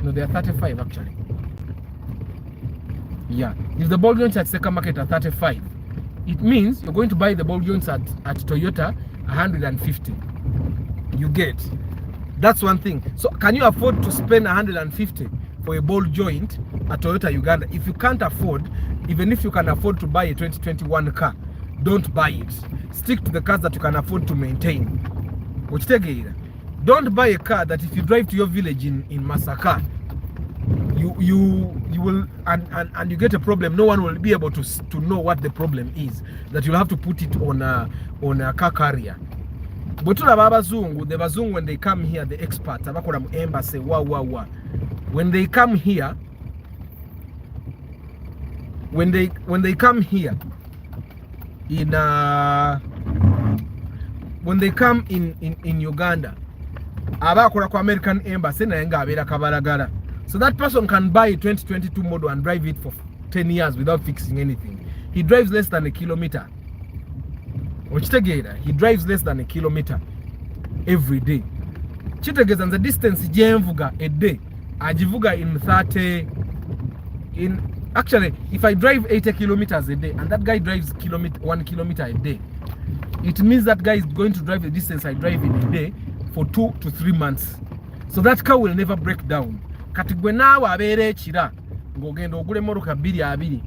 no, they are 35 actually. Yeah, if the ball joints at Chiseka market are 35, it means you're going to buy the ball joints at Toyota 150. You get. That's one thing. So can you afford to spend 150 for a ball joint at Toyota Uganda? If you can't afford, even if you can afford to buy a 2021 car, don't buy it. Stick to the cars that you can afford to maintain. Don't buy a car that if you drive to your village in Masaka, you will and you get a problem, no one will be able to know what the problem is, that you'll have to put it on a car carrier. But the Bazungu, when they come here, the experts, embassy, when they come here, when they come here when they come in Uganda, abakora kwa American embassy na yenga abera kabalagala. So that person can buy a 2022 model and drive it for 10 years without fixing anything. He drives less than a kilometer. He drives less than a kilometer every day. And the distance jenvuga a day, ajivuga in 30. Actually, if I drive 80 kilometers a day and that guy drives 1 kilometer a day, it means that guy is going to drive the distance I drive in a day for 2 to 3 months. So that car will never break down. Kati gwe naawe abeera ekira ng'ogenda ogula emmoroka 2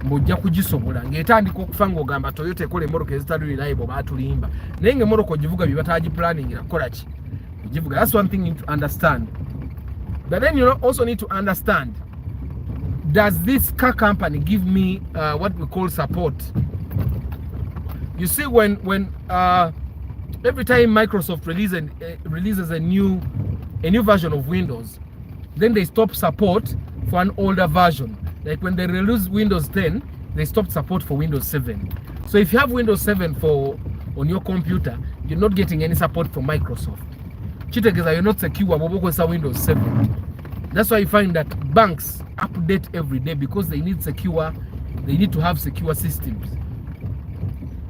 ng'ojja kugisobola ng'etandika okufa ng'ogamba Toyota ekola emmoroka ezitali reliable baatulimba naye ng'emmoroka ogivuga bye bataagiplaningira kukola ki ogivuga. That's one thing you need to understand. But then you also need to understand, does this car company give me what we call support? You see, when every time Microsoft releases a new version of Windows, then they stop support for an older version. Like when they release Windows 10, they stop support for Windows 7. So if you have Windows 7 on your computer, you're not getting any support from Microsoft. Chitegeza, you're not secure Windows 7. That's why you find that banks update every day because they need to have secure systems.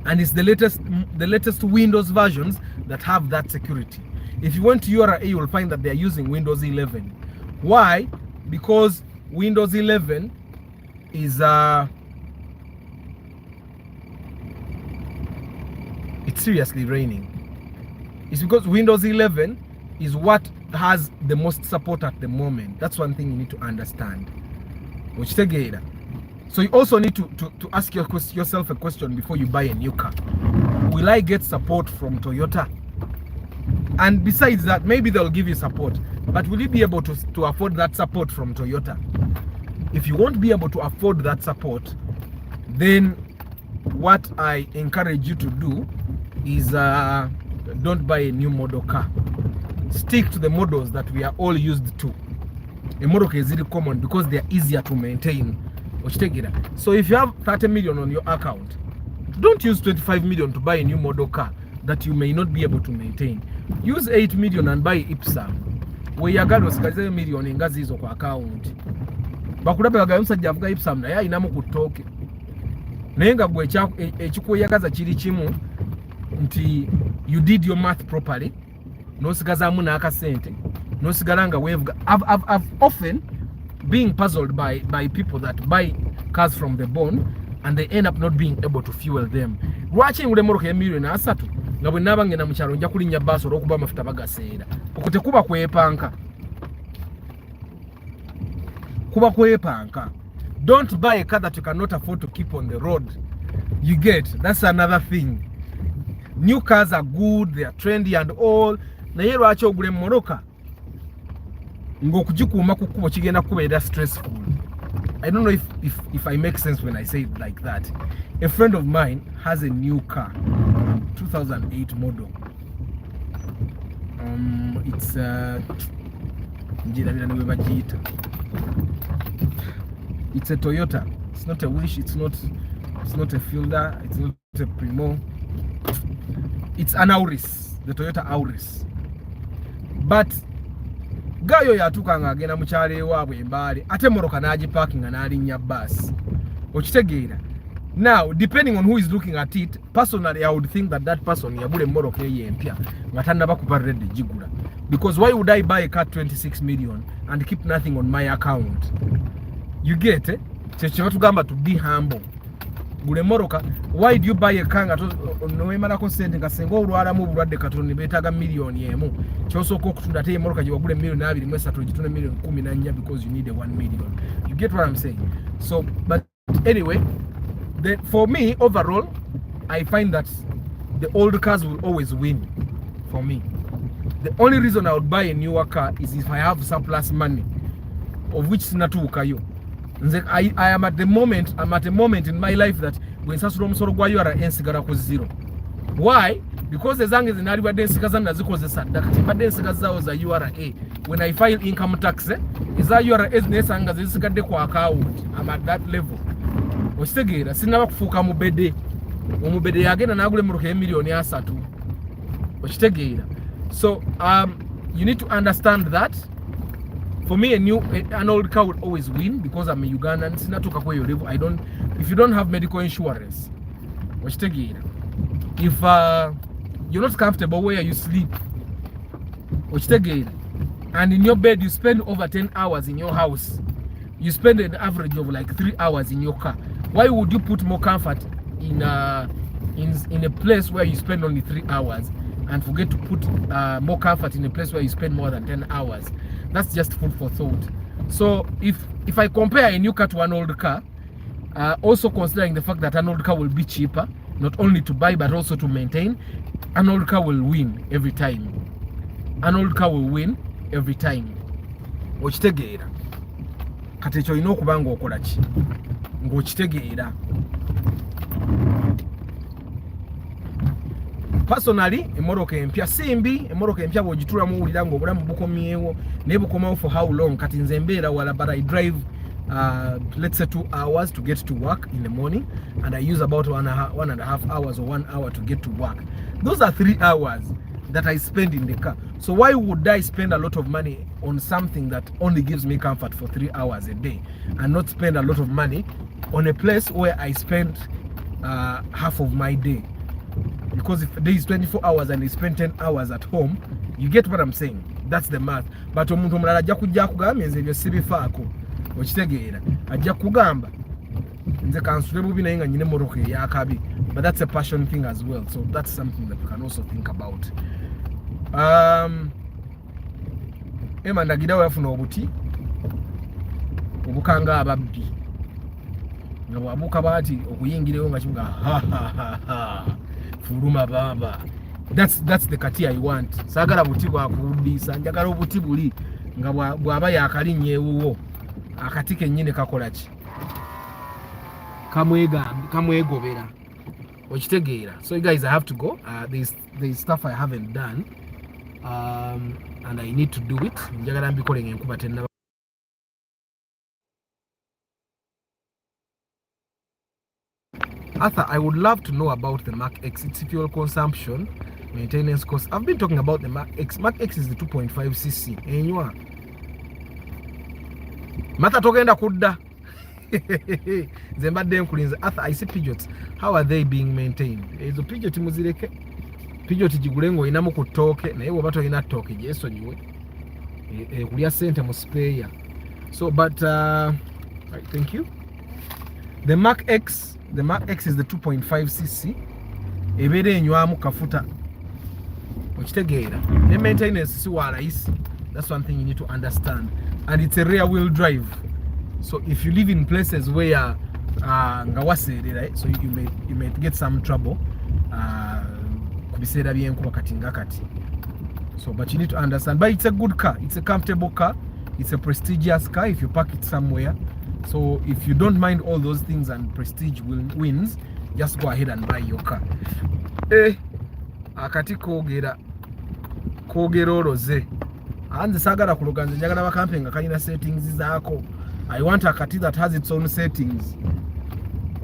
And it's the latest Windows versions that have that security. If you went to URA, you will find that they are using Windows 11. Why? Because Windows 11 is it's seriously raining. It's because Windows 11 is what has the most support at the moment. That's one thing you need to understand. So you also need to ask yourself a question before you buy a new car. Will I get support from Toyota? And besides that, maybe they'll give you support, but will you be able to afford that support from Toyota? If you won't be able to afford that support, then what I encourage you to do is don't buy a new model car. Stick to the models that we are all used to. A model is really common because they are easier to maintain. So if you have 30 million on your account, don't use 25 million to buy a new model car that you may not be able to maintain. Use 8 million and buy Ipsam. Where you got a million in Gazi's or account. Bakurabe musajja avuga Ipsam naye alinamu ku ttooke. Naye nga gwe ekikuyagaza kiri kimu nti you did your math properly. Nosigazaamu n'akasente. Nosigala nga weevuga. I've often being puzzled by people that buy cars from the bone and they end up not being able to fuel them. Lwaki ngule moroka $1,300,000 nga bwe naba ngenda mu kyalo nja kulinnya bbaasi olw'okuba amafuta bagaseera. Okwo tekuba kwepanka. Kuba kwepanka. Don't buy a car that you cannot afford to keep on the road. You get? That's another thing. New cars are good, they are trendy and all. Naye lwaki ogula emmoroka ng'okugikuuma ku kkubo kigenda kubeera stressful. I don't know if I make sense when I say it like that. A friend of mine has a new car, 2008 model. It's it's a Toyota. It's not a Wish. It's not a Fielder. It's not a Primo. It's an Auris, the Toyota Auris. But gayo yatuuka ng'agenda mu kyalo ewaabwe Mbale ate moroka n'agiparkinga n'alinnya bus. Okitegeera. Now, depending on who is looking at it, personally I would think that person yagula emmoroka eyo empya nga tannaba kuba ready gigula. Because why would I buy a car 26 million and keep nothing on my account? You get it? Kye batugamba to be humble. Gule moroka, why do you buy a car nowemalako sente nga senga olwalamu obulwadde katono ne beetaaga $1,000,000 kyosooka okutunda ate emmoroka gye wagula $2,300,000 ogitunda $1,14,000 because you need a $1 million. You get what I'm saying? So, but anyway, for me overall, I find that the old cars will always win for me. The only reason I would buy a newer car is if I have surplus money, of which sinatuukayo. I am at a moment in my life that when sasula omusolo gwa URA nsigala ku zero. Why? Because ezange zinaalibadde ensigaza nazikozesa dda kati mbadde ensigazaawo za URA. When I file income tax, eza URA nezisanga zisigadde ku account. I'm at that level. Okitegeera sinaba kufuuka mubede. Omubede yagenda n'agula emmoroka $1,300,000. Okitegeera. So you need to understand that. For me, an old car would always win because I'm a Ugandan. If you don't have medical insurance, if you're not comfortable where you sleep, and in your bed you spend over 10 hours in your house, you spend an average of like 3 hours in your car. Why would you put more comfort in in a place where you spend only 3 hours and forget to put more comfort in a place where you spend more than 10 hours. That's just food for thought. So if I compare a new car to an old car, also considering the fact that an old car will be cheaper, not only to buy but also to maintain, an old car will win every time. An old car will win every time. Okitegeera kati ekyo olina okuba ng'okola ki ng'okitegeera. Personally, emmotoka empya simbi, emmotoka empya bw'ogitulamu owulira ng'obulamu bukomyewo naye bukomawo for how long. Kati nze mbeera wala, but I drive let's say 2 hours to get to work in the morning, and I use about 1.5 hours or 1 hour to get to work. Those are 3 hours that I spend in the car. So why would I spend a lot of money on something that only gives me comfort for 3 hours a day, and not spend a lot of money on a place where I spend half of my day? Because if a day is 24 hours and I spend 10 hours at home, you get what I'm saying. That's the math. But omuntu omulala ajja kujja kugamba nze ebyo sibifaako. Okitegeera ajja kugamba nze kansule bubi naye nga nyine emmotoka eyakabi. But that's a passion thing as well. So that's something that we can also think about. Emma ndagirawo yafuna obuti obukanga ababbi nga bwabuuka baati okuyingirewo nga kimuga fuluma baba. That's the kati I want. Saagala buti bwakubudiisa, njagala obuti buli nga bwaba yakalinnyeewuwo akati kennyini kakola ki kamwegobera. Okitegeera. So guys, I have to go. There's stuff I haven't done, and I need to do it. Njagala mbikole ng'enkuba tennaba. Arthur, I would love to know about the Mark X. Its fuel consumption, maintenance costs. I've been talking about the Mark X. Mark X is the 2.5cc. Enywa. Mata togenda kudda. Zembadde nkulinze. Arthur, I see Peugeots. How are they being maintained? Ezo Peugeot muzireke. Peugeot gigule ng'olinamu ku ttooke naye bw'oba tolina ttooke gyesonyiwe. Kulya ssente mu spare. So, but right, thank you. The Mark X is the 2.5cc. Ebeera enywamu kafuta. Okitegeera. Ne maintenance si wa layisi. That's one thing you need to understand. And it's a rear wheel drive. So if you live in places where nga waseerera, right? So you may get some trouble ku biseera by'enkuba kati nga kati. So but you need to understand. But it's a good car. It's a comfortable car. It's a prestigious car if you park it somewhere. So if you don't mind all those things and prestige wins, just go ahead and buy your car. Akati koogera oloze. Anze saagala kuloga, nze njagala bakampe nga kalina settings zaako. I want a kati that has its own settings.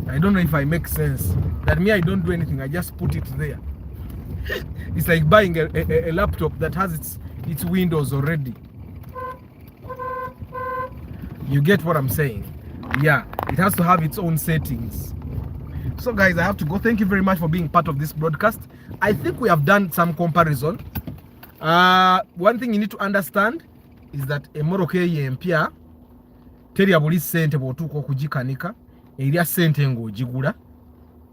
I don't know if I make sense. That me, I don't do anything. I just put it there. It's like buying a laptop that has its windows already. You get what I'm saying? Yeah, it has to have its own settings. So guys, I have to go. Thank you very much for being part of this broadcast. I think we have done some comparison. One thing you need to understand is that emmotoka empya terya buli ssente bw'otuuka okugikanika, erya ssente ng'ogigula.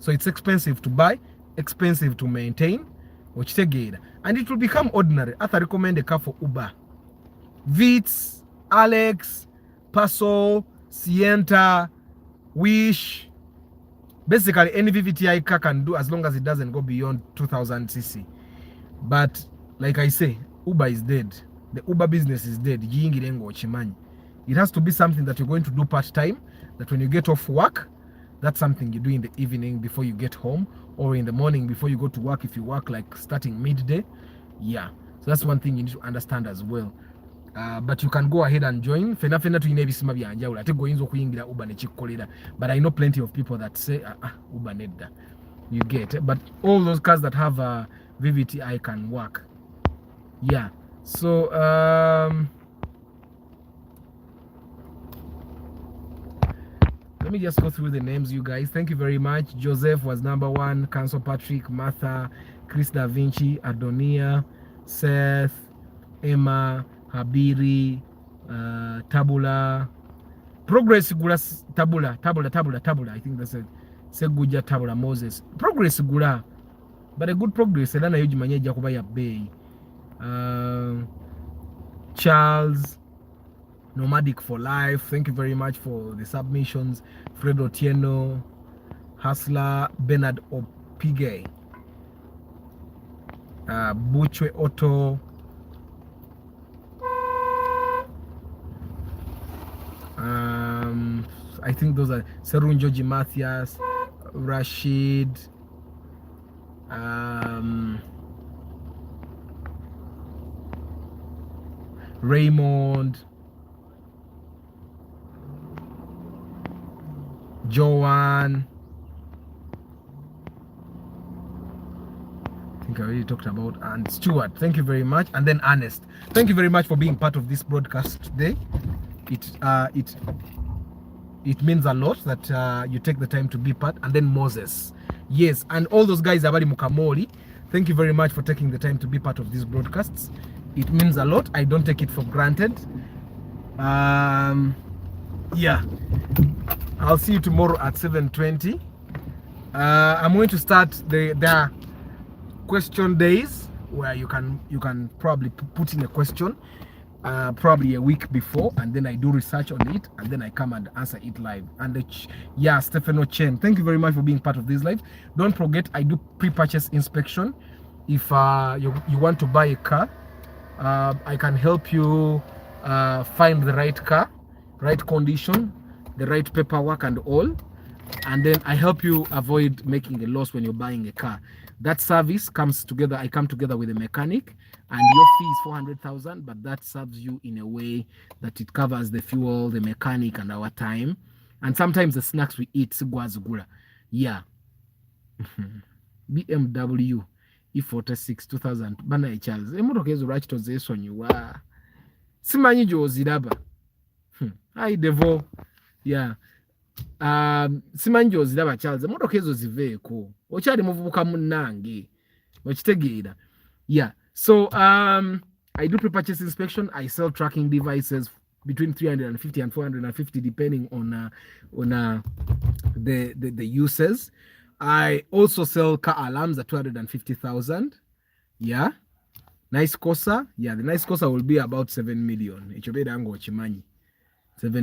So it's expensive to buy, expensive to maintain. Okitegeera. And it will become ordinary. I recommend a car for Uber. Vitz, Alex, Paso, Sienta, Wish. Basically, any VVTi car can do as long as it doesn't go beyond 2000cc. But like I say, Uber is dead. The Uber business is dead. It has to be something that you're going to do part-time, that when you get off work, that's something you do in the evening before you get home, or in the morning before you go to work if you work like starting midday. Yeah, so that's one thing you need to understand as well. But you can go ahead and join. Fena tuyina ebisima byanjawulo ate goyinza okuyingira Uber ne kikkolera. But I know plenty of people that say Uber nedda. You get it? But all those cars that have VVTi can work. Yeah. So let me just go through the names, you guys. Thank you very much. Joseph was number 1. Council Patrick, Martha, Chris Da Vinci, Adonia, Seth, Emma, Habiri, Tabula, Progress Gulas, Tabula. I think that's it. Seguja Tabula Moses. Progress gula. But a good progress. I don't know Jumanye Jakubaya Bay. Charles Nomadic for Life. Thank you very much for the submissions. Fred Otieno, Hustler, Bernard Opige, Buchwe Otto, I think those are Serun Georgie Mathias, Rashid, Raymond, Joanne. I think I already talked about, and Stuart. Thank you very much. And then Ernest. Thank you very much for being part of this broadcast today. It means a lot that you take the time to be part. And then Moses. Yes, and all those guys Abari Mukamori. Thank you very much for taking the time to be part of these broadcasts. It means a lot. I don't take it for granted. Yeah. I'll see you tomorrow at 7:20. I'm going to start the question days where you can probably put in a question probably a week before, and then I do research on it, and then I come and answer it live. And yeah, Stefano Chen, thank you very much for being part of this live. Don't forget, I do pre-purchase inspection. If you want to buy a car, I can help you find the right car, right condition, the right paperwork and all, and then I help you avoid making a loss when you're buying a car. That service comes together. I come together with a mechanic, and your fee is 400,000, but that serves you in a way that it covers the fuel, the mechanic, and our time, and sometimes the snacks we eat. Yeah. BMW E46 2000 bana Charles emotoka ezo lwaki tozesonyiwa simanyi gy'oziraba hi devo. Yeah. Simanyi gy'oziraba Charles, emotoka ezo ziveeko, okyali muvubuka munnange okitegeera. Yeah, so I do pre-purchase inspection. I sell tracking devices between 350 and 450 depending on the uses. I also sell car alarms at 250,000. Yeah, nice Corsa. Yeah, the nice Corsa will be about 7 million. It should be 7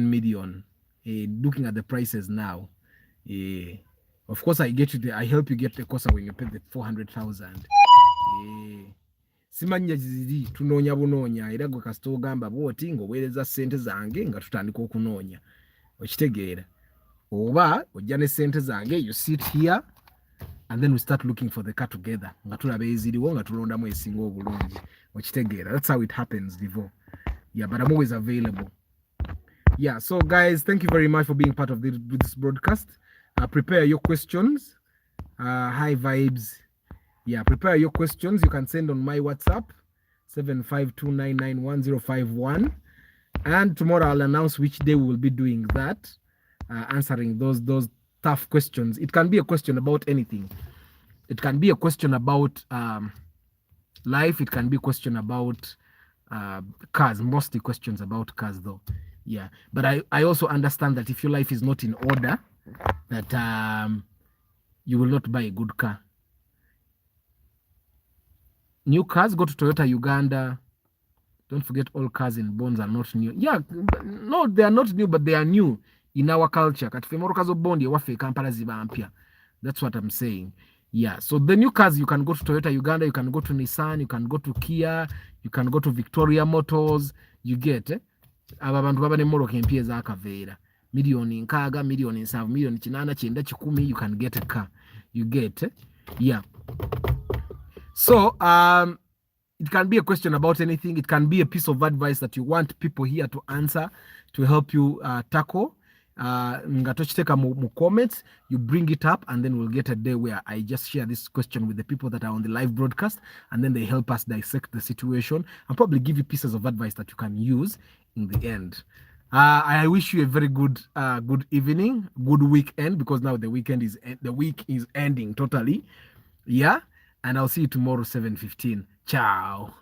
million. Looking at the prices now, of course I help you get the Corsa when you pay the 400,000. Simanya ziri tunoonya bunoonya era gwe kasita ogamba bwoti ng'oweereza ssente zange nga tutandika okunoonya, okitegeera, oba ojja ne ssente zange, you sit here and then we start looking for the car together nga tulaba eziriwo nga tulondamu esinga obulungi, okitegeera. That's how it happens, Divo. Yeah, but I'm always available. Yeah, so guys, thank you very much for being part of this broadcast. Prepare your questions. High vibes. Yeah, prepare your questions. You can send on my WhatsApp 7529911051, and tomorrow I'll announce which day we will be doing that, answering those tough questions. It can be a question about anything. It can be a question about life. It can be a question about cars. Mostly questions about cars though. Yeah, but I also understand that if your life is not in order, that you will not buy a good car. New cars, go to Toyota Uganda. Don't forget, all cars in bonds are not new. Yeah, no, they are not new, but they are new in our culture. That's what I'm saying. Yeah, so the new cars, you can go to Toyota Uganda, you can go to Nissan, you can go to Kia, you can go to Victoria Motors. You get aba bantu baba ne moroka empya ezakaveera milioni nkaaga, milioni 7, milioni 8, 9, 10, you can get a car. You get yeah. So it can be a question about anything. It can be a piece of advice that you want people here to answer, to help you tackle. Ngatochiteka mu comments, you bring it up, and then we'll get a day where I just share this question with the people that are on the live broadcast, and then they help us dissect the situation and probably give you pieces of advice that you can use in the end. I wish you a very good evening, good weekend, because now the week is ending totally. Yeah, and I'll see you tomorrow 7:15. Ciao.